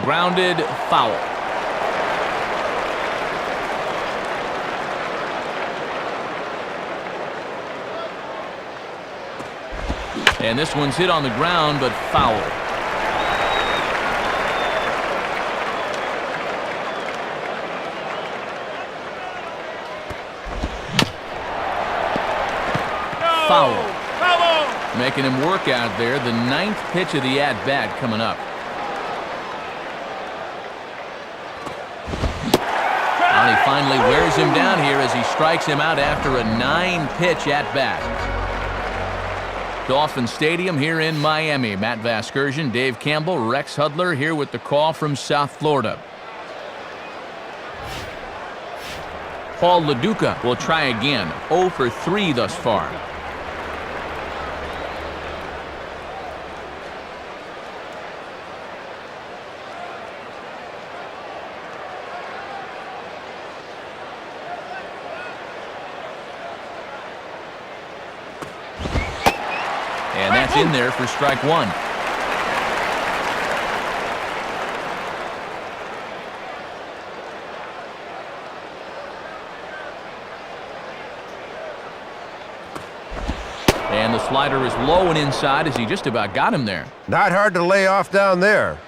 Grounded, foul. And this one's hit on the ground, but foul. Foul. Making him work out there. The 9th pitch of the at-bat coming up. And he finally wears him down here as he strikes him out after a 9-pitch at-bat. Dolphin Stadium here in Miami. Matt Vasgersian, Dave Campbell, Rex Hudler here with the call from South Florida. Paul LaDuca will try again. 0 for 3 thus far. And that's in there for strike 1. And the slider is low and inside as he just about got him there. Not hard to lay off down there.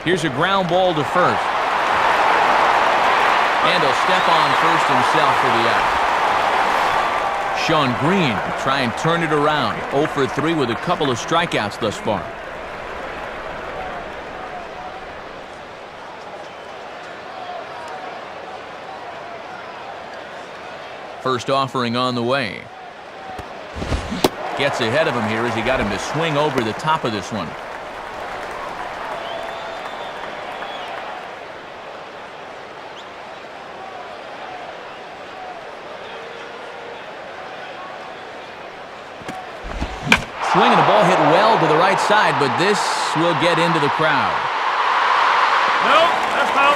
Here's a ground ball to first. And he'll step on first himself for the out. Sean Green will try and turn it around. 0 for 3 with a couple of strikeouts thus far. First offering on the way. Gets ahead of him here as he got him to swing over the top of this one. Swing and a ball hit well to the right side, but this will get into the crowd. No, that's out.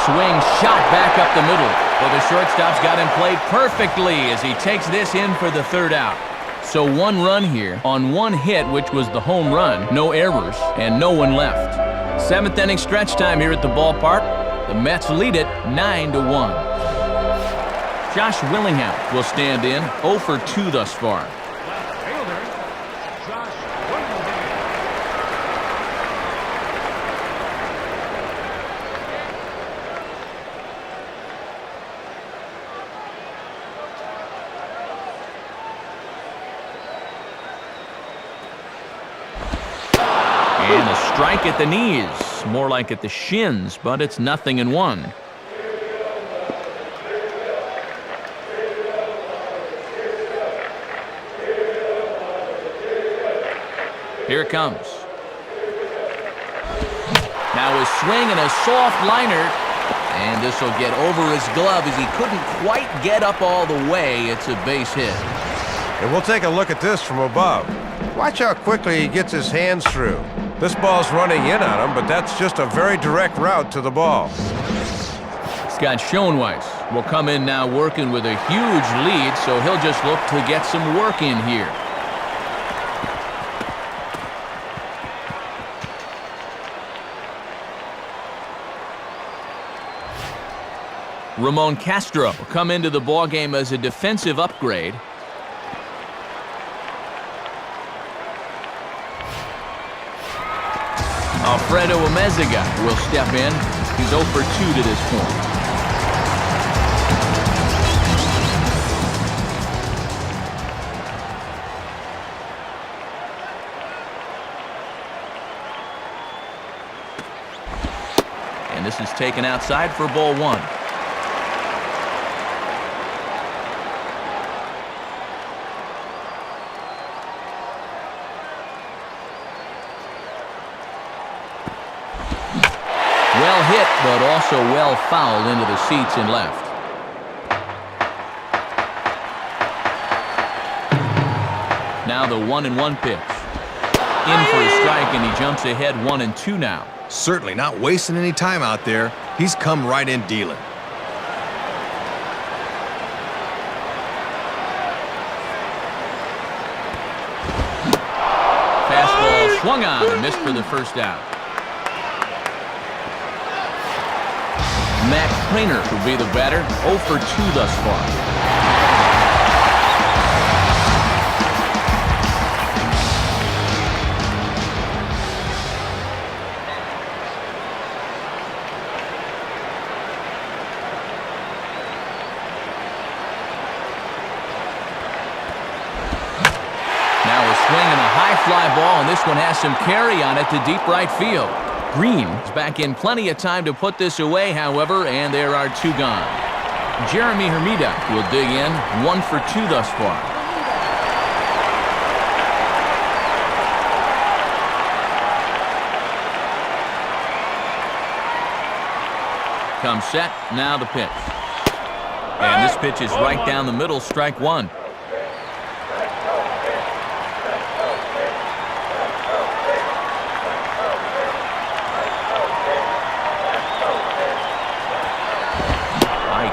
Swing shot back up the middle. But the shortstop's got him played perfectly as he takes this in for the 3rd out. So 1 run here on 1 hit, which was the home run. No errors and no one left. 7th inning stretch time here at the ballpark. The Mets lead it 9-1. Josh Willingham will stand in. 0 for 2 thus far. Left fielder, Josh Willingham. And a strike at the knees. More like at the shins, but it's 0-1. Here it comes. Now a swing and a soft liner. And this will get over his glove as he couldn't quite get up all the way. It's a base hit. And we'll take a look at this from above. Watch how quickly he gets his hands through. This ball's running in on him, but that's just a very direct route to the ball. Scott Schoenweiss will come in now working with a huge lead, so he'll just look to get some work in here. Ramon Castro will come into the ballgame as a defensive upgrade. Alfredo Amezaga will step in. He's 0 for 2 to this point. And this is taken outside for ball 1. Well hit, but also well fouled into the seats and left. Now the 1-1 pitch. In for a strike, and he jumps ahead 1-2 now. Certainly not wasting any time out there. He's come right in dealing. Fastball swung on and missed for the first out. Matt Prainer will be the batter, 0 for 2 thus far. Now a swing and a high fly ball, and this one has some carry on it to deep right field. Green is back in plenty of time to put this away, however, and there are 2 gone. Jeremy Hermida will dig in, 1 for 2 thus far. Comes set, now the pitch. And this pitch is right down the middle, strike 1.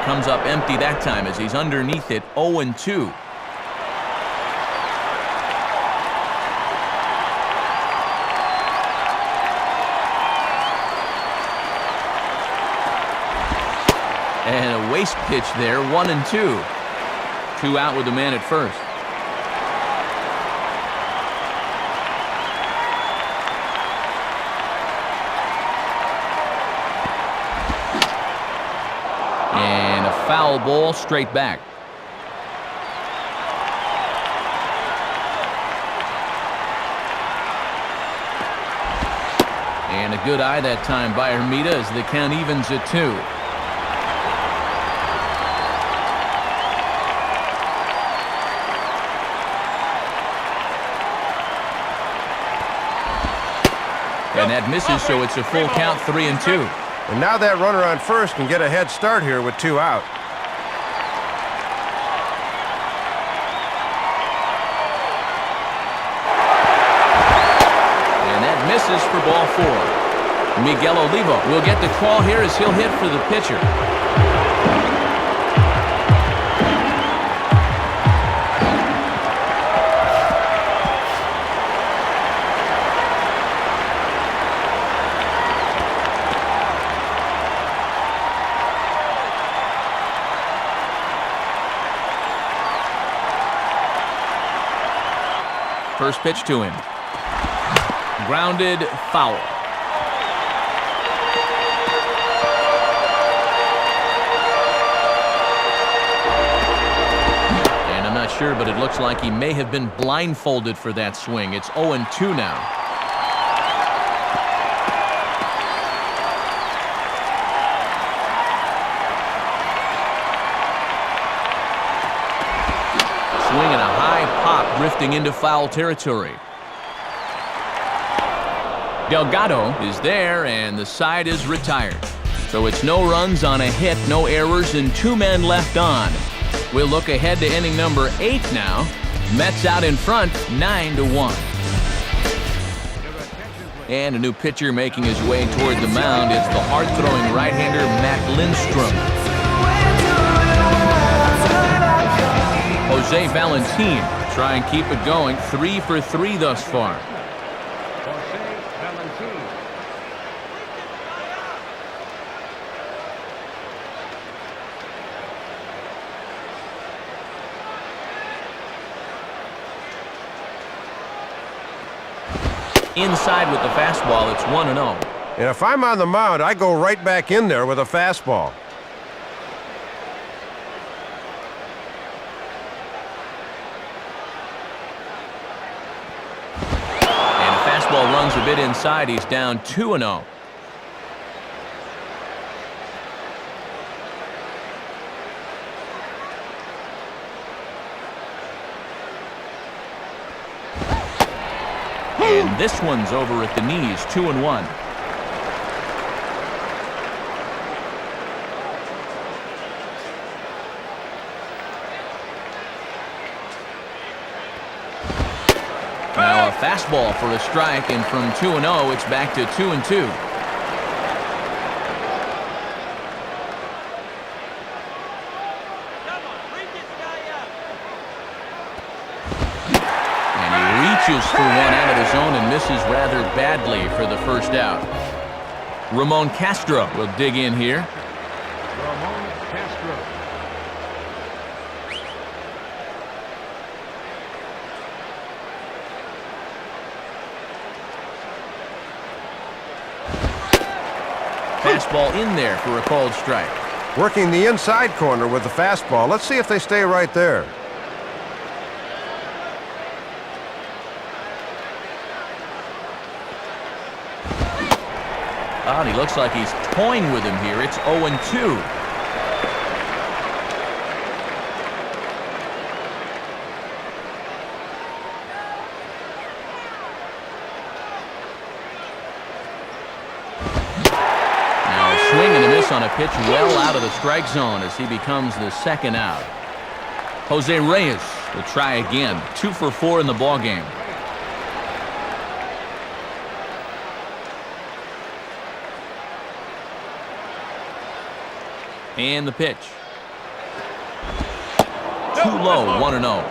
Comes up empty that time as he's underneath it, 0-2. And a waste pitch there, 1-2. 2 out with the man at first. Foul ball straight back. And a good eye that time by Hermida as the count evens at 2. And that misses, so it's a full count, 3-2. And now that runner on first can get a head start here with 2 out. And that misses for ball 4. Miguel Olivo will get the call here as he'll hit for the pitcher. First pitch to him. Grounded, foul. And I'm not sure, but it looks like he may have been blindfolded for that swing. It's 0-2 now. Swing and a high pop drifting into foul territory. Delgado is there, and the side is retired. So it's no runs on a hit, no errors, and 2 men left on. We'll look ahead to inning number 8 now. Mets out in front, 9-1. And a new pitcher making his way toward the mound. It's the hard-throwing right-hander Matt Lindstrom. Jose Valentin try and keep it going. 3 for 3 thus far. Jose Valentin. Inside with the fastball, it's 1-0. And if I'm on the mound, I go right back in there with a fastball. And a fastball runs a bit inside. He's down 2-0. And this one's over at the knees, 2-1. Now a fastball for a strike, and from 2-0, it's back to 2-2. Reaches for one out of the zone and misses rather badly for the first out. Ramon Castro will dig in here. Ramon Castro. Fastball in there for a called strike. Working the inside corner with the fastball. Let's see if they stay right there. And he looks like he's toying with him here. It's 0-2. Now a swing and a miss on a pitch well out of the strike zone as he becomes the second out. Jose Reyes will try again. 2 for 4 in the ballgame. And the pitch. Too low, 1-0.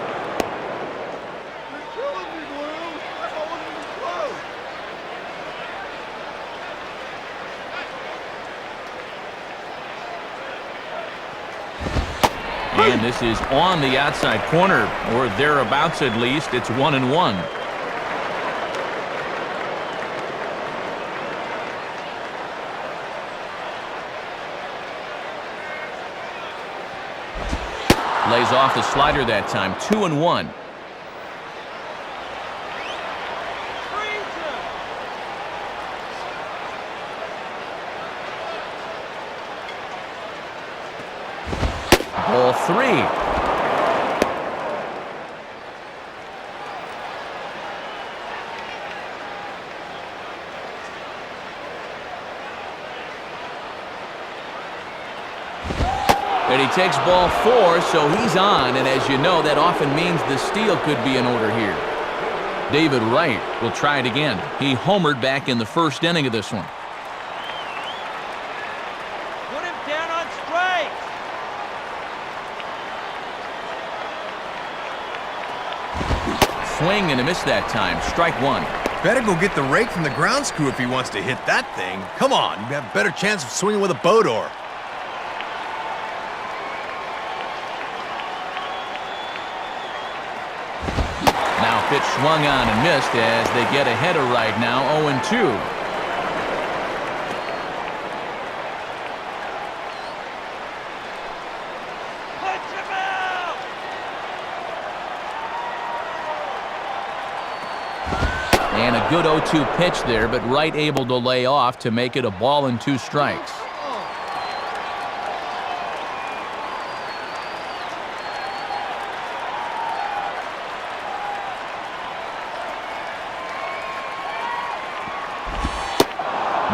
And this is on the outside corner, or thereabouts at least. It's 1-1. Lays off the slider that time. 2-1. Ball 3. And he takes ball 4, so he's on, and as you know, that often means the steal could be in order here. David Wright will try it again. He homered back in the first inning of this one. Put him down on strike. Swing and a miss that time. Strike 1. Better go get the rake from the grounds crew if he wants to hit that thing. Come on, you have a better chance of swinging with a boat oar. Pitch swung on and missed as they get ahead of Wright now, 0-2. Punch him out! And a good 0-2 pitch there, but Wright able to lay off to make it a ball and 2 strikes.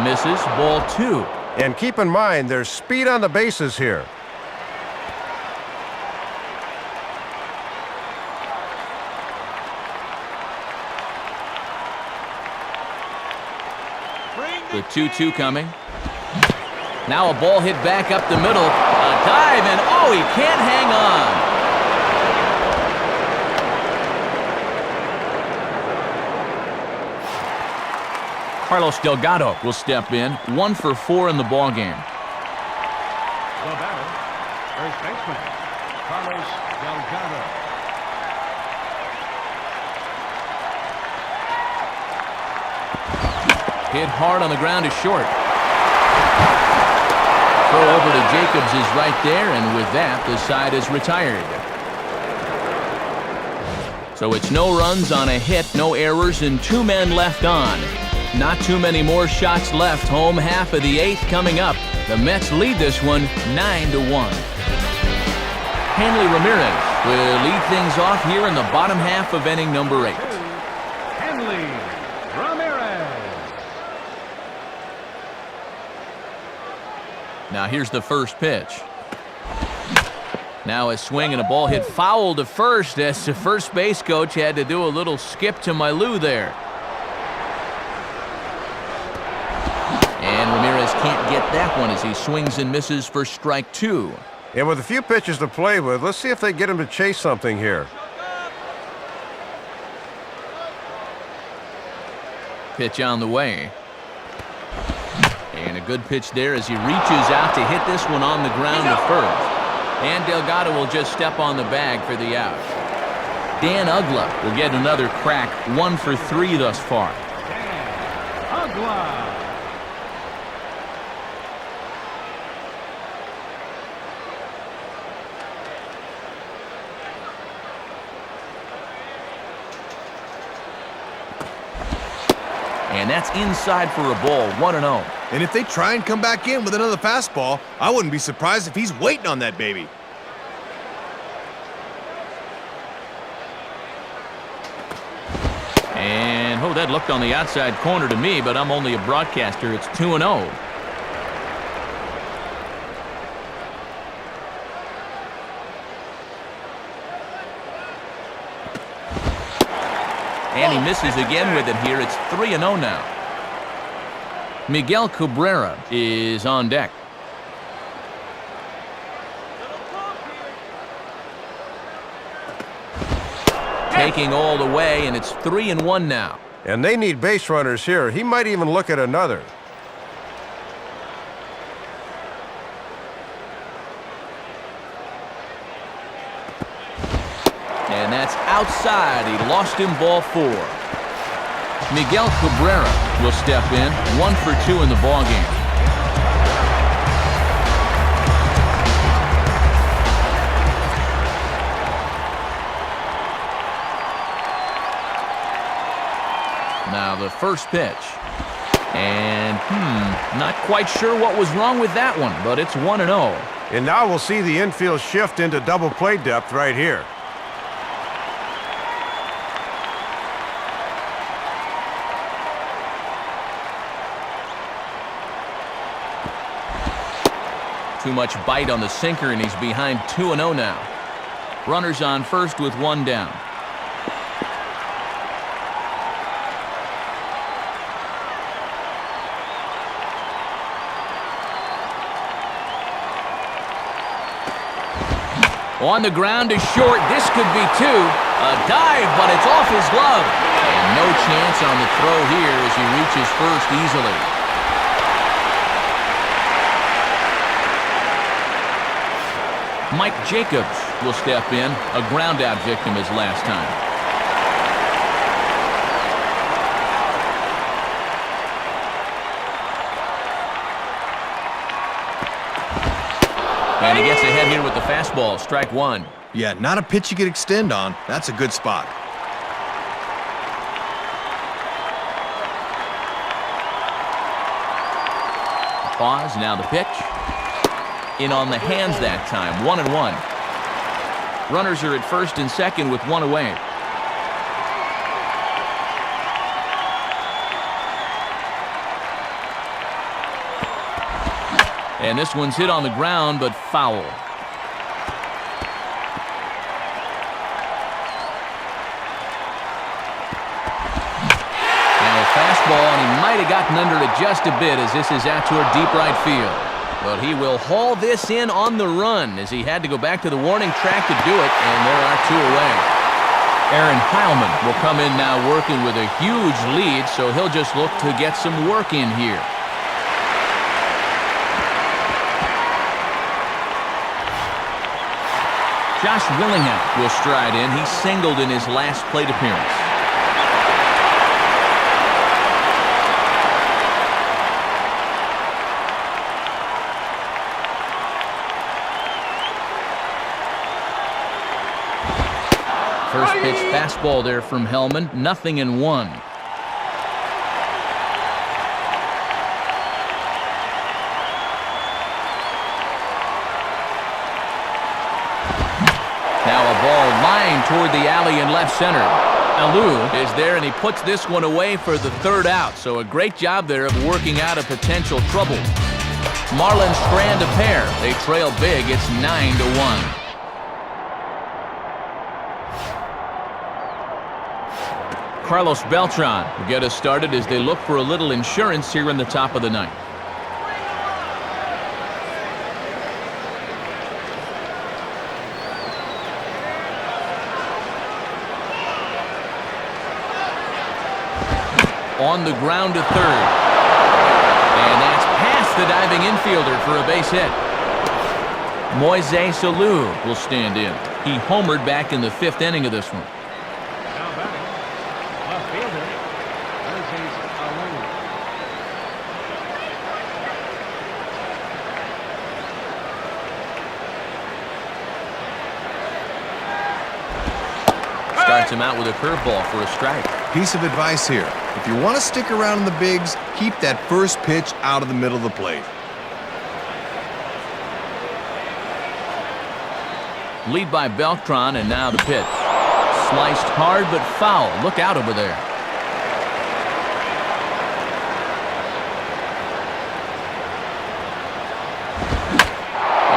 Misses, ball 2. And keep in mind, there's speed on the bases here. The 2-2 coming. Now a ball hit back up the middle. A dive, and oh, he can't hang on. Carlos Delgado will step in. 1 for 4 in the ballgame. The batter, first baseman, Carlos Delgado. Hit hard on the ground is short. Throw over to Jacobs is right there, and with that, the side is retired. So it's no runs on a hit, no errors, and 2 men left on. Not too many more shots left. Home half of the 8th coming up. The Mets lead this one 9-1. Hanley Ramirez will lead things off here in the bottom half of inning number 8. Hanley Ramirez. Now here's the first pitch. Now a swing and a ball hit foul to first as the first base coach had to do a little skip to my Lou there. And Ramirez can't get that one as he swings and misses for strike 2. And with a few pitches to play with, let's see if they get him to chase something here. Pitch on the way. And a good pitch there as he reaches out to hit this one on the ground to first. And Delgado will just step on the bag for the out. Dan Uggla will get another crack, 1 for 3 thus far. Dan Uggla. And that's inside for a ball, 1-0. And if they try and come back in with another fastball, I wouldn't be surprised if he's waiting on that baby. And, oh, that looked on the outside corner to me, but I'm only a broadcaster. It's 2-0. And he misses again with it here. It's 3-0 now. Miguel Cabrera is on deck. Taking all the way, and it's 3-1 now. And they need base runners here. He might even look at another. And that's outside. He lost him ball 4. Miguel Cabrera will step in, 1 for 2 in the ballgame. Now the first pitch. And, not quite sure what was wrong with that one, but it's 1-0. And now we'll see the infield shift into double play depth right here. Too much bite on the sinker, and he's behind 2-0 now. Runners on first with 1 down. On the ground is short. This could be 2. A dive, but it's off his glove. And no chance on the throw here as he reaches first easily. Mike Jacobs will step in, a ground-out victim his last time. And he gets ahead here with the fastball, strike 1. Yeah, not a pitch you could extend on. That's a good spot. Pause, now the pitch. In on the hands that time, 1-1. Runners are at first and second with 1 away. And this one's hit on the ground, but foul. Now a fastball, and he might have gotten under it just a bit as this is out toward deep right field. But he will haul this in on the run as he had to go back to the warning track to do it, and there are 2 away. Aaron Heilman will come in now working with a huge lead, so he'll just look to get some work in here. Josh Willingham will stride in. He singled in his last plate appearance. First pitch fastball there from Hellman, 0-1. Now a ball lined toward the alley in left center. Alou is there, and he puts this one away for the third out. So a great job there of working out a potential trouble. Marlins strand a pair. They trail big. It's 9-1. Carlos Beltran will get us started as they look for a little insurance here in the top of the ninth. On the ground to third. And that's past the diving infielder for a base hit. Moises Alou will stand in. He homered back in the 5th inning of this one. Now batting, left fielder, Moises Alou. Starts him out with a curveball for a strike. Piece of advice here. If you want to stick around in the bigs, keep that first pitch out of the middle of the plate. Lead by Beltran, and now the pitch. Sliced hard but foul. Look out over there.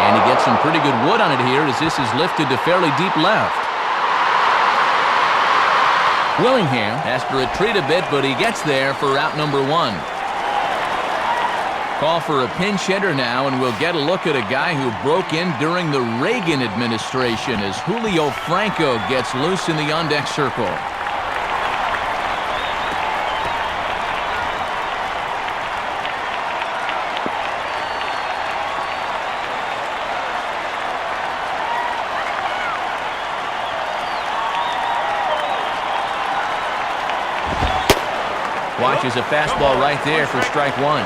And he gets some pretty good wood on it here as this is lifted to fairly deep left. Willingham has to retreat a bit, but he gets there for out number 1. Call for a pinch hitter now, and we'll get a look at a guy who broke in during the Reagan administration as Julio Franco gets loose in the on-deck circle. Watches a fastball right there for strike 1.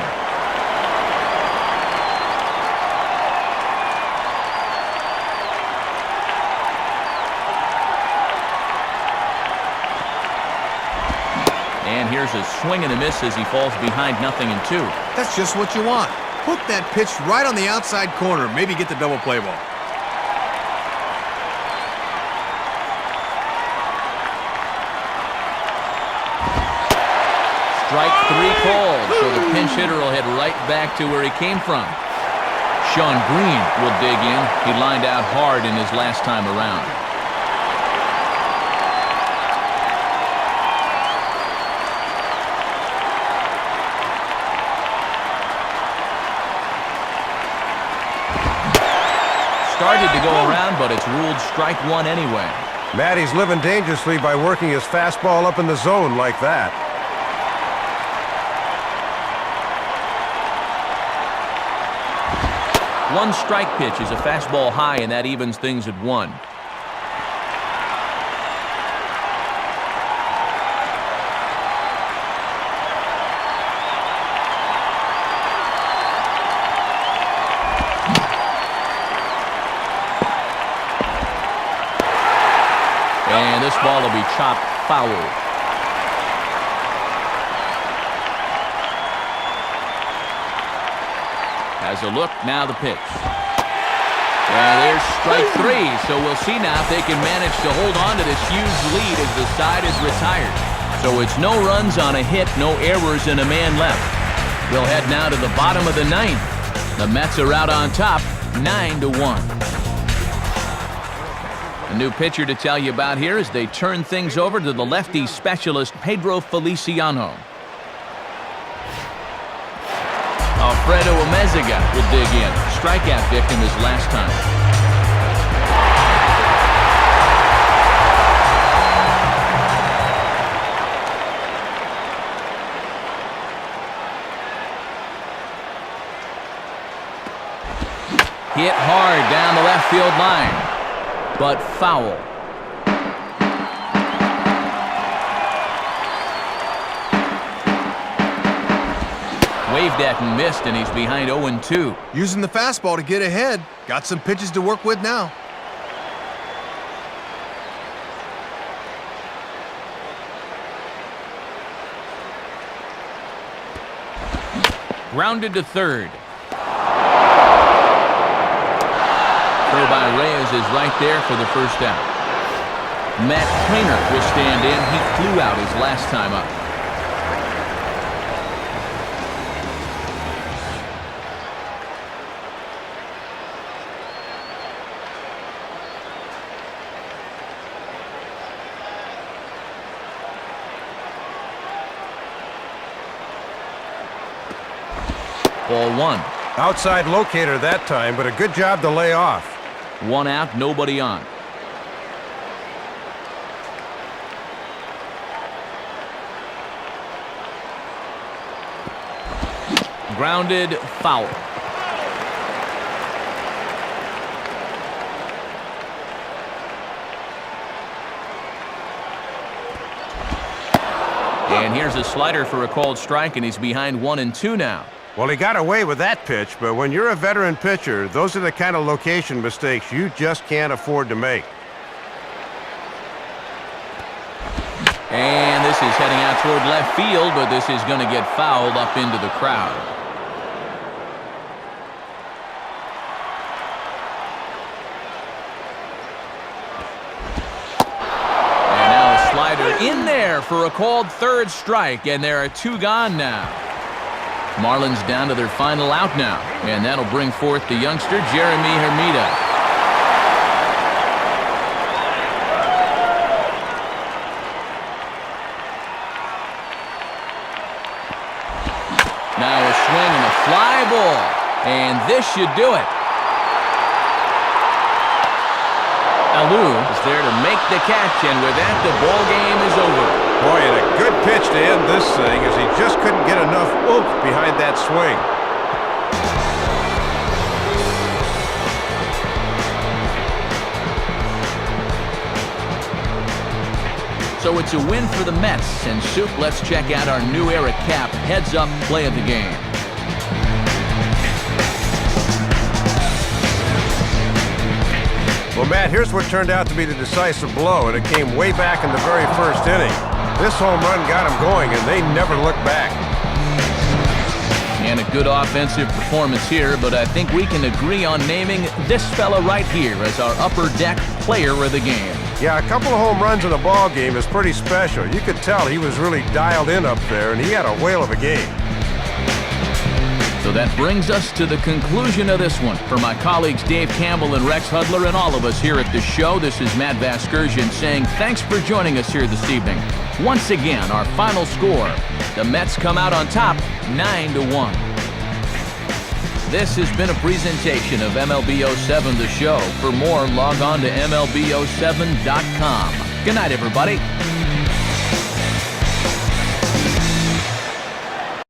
And here's a swing and a miss as he falls behind 0-2. That's just what you want. Hook that pitch right on the outside corner. Maybe get the double play ball. Strike 3 called, so the pinch hitter will head right back to where he came from. Sean Green will dig in. He lined out hard in his last time around. Started to go around, but it's ruled strike 1 anyway. Matty's living dangerously by working his fastball up in the zone like that. One strike pitch is a fastball high, and that evens things at 1. And this ball will be chopped foul. Has a look, now the pitch. And there's strike 3, so we'll see now if they can manage to hold on to this huge lead as the side is retired. So it's no runs on a hit, no errors, and a man left. We'll head now to the bottom of the 9th. The Mets are out on top, 9-1. A new pitcher to tell you about here as they turn things over to the lefty specialist Pedro Feliciano. Alfredo Amezaga will dig in. Strikeout victim his last time. Hit hard down the left field line, but foul. Waved at and missed, and he's behind 0-2. Using the fastball to get ahead. Got some pitches to work with now. Grounded to third. Throw by Reyes is right there for the first out. Matt Craner will stand in. He flew out his last time up. Ball one. Outside locator that time, but a good job to lay off. One out, nobody on. Grounded, foul. And here's a slider for a called strike, and he's behind 1-2 now. Well, he got away with that pitch, but when you're a veteran pitcher, those are the kind of location mistakes you just can't afford to make. And this is heading out toward left field, but this is going to get fouled up into the crowd. And now a slider in there for a called third strike, and there are two gone now. Marlins down to their final out now, and that'll bring forth the youngster, Jeremy Hermida. Now a swing and a fly ball, and this should do it. Alou is there to make the catch, and with that, the ball game is over. Boy, and a good pitch to end this thing as he just couldn't get enough oomph behind that swing. So it's a win for the Mets, and Soup, let's check out our new era cap heads-up play of the game. Well, Matt, here's what turned out to be the decisive blow, and it came way back in the very first inning. This home run got them going, and they never looked back. And a good offensive performance here, but I think we can agree on naming this fella right here as our upper deck player of the game. Yeah, a couple of home runs in a ball game is pretty special. You could tell he was really dialed in up there, and he had a whale of a game. So that brings us to the conclusion of this one. For my colleagues Dave Campbell and Rex Hudler and all of us here at the show, this is Matt Vasgersian saying thanks for joining us here this evening. Once again, our final score, the Mets come out on top 9-1. This has been a presentation of MLB07 The Show. For more, log on to MLB07.com. Good night, everybody.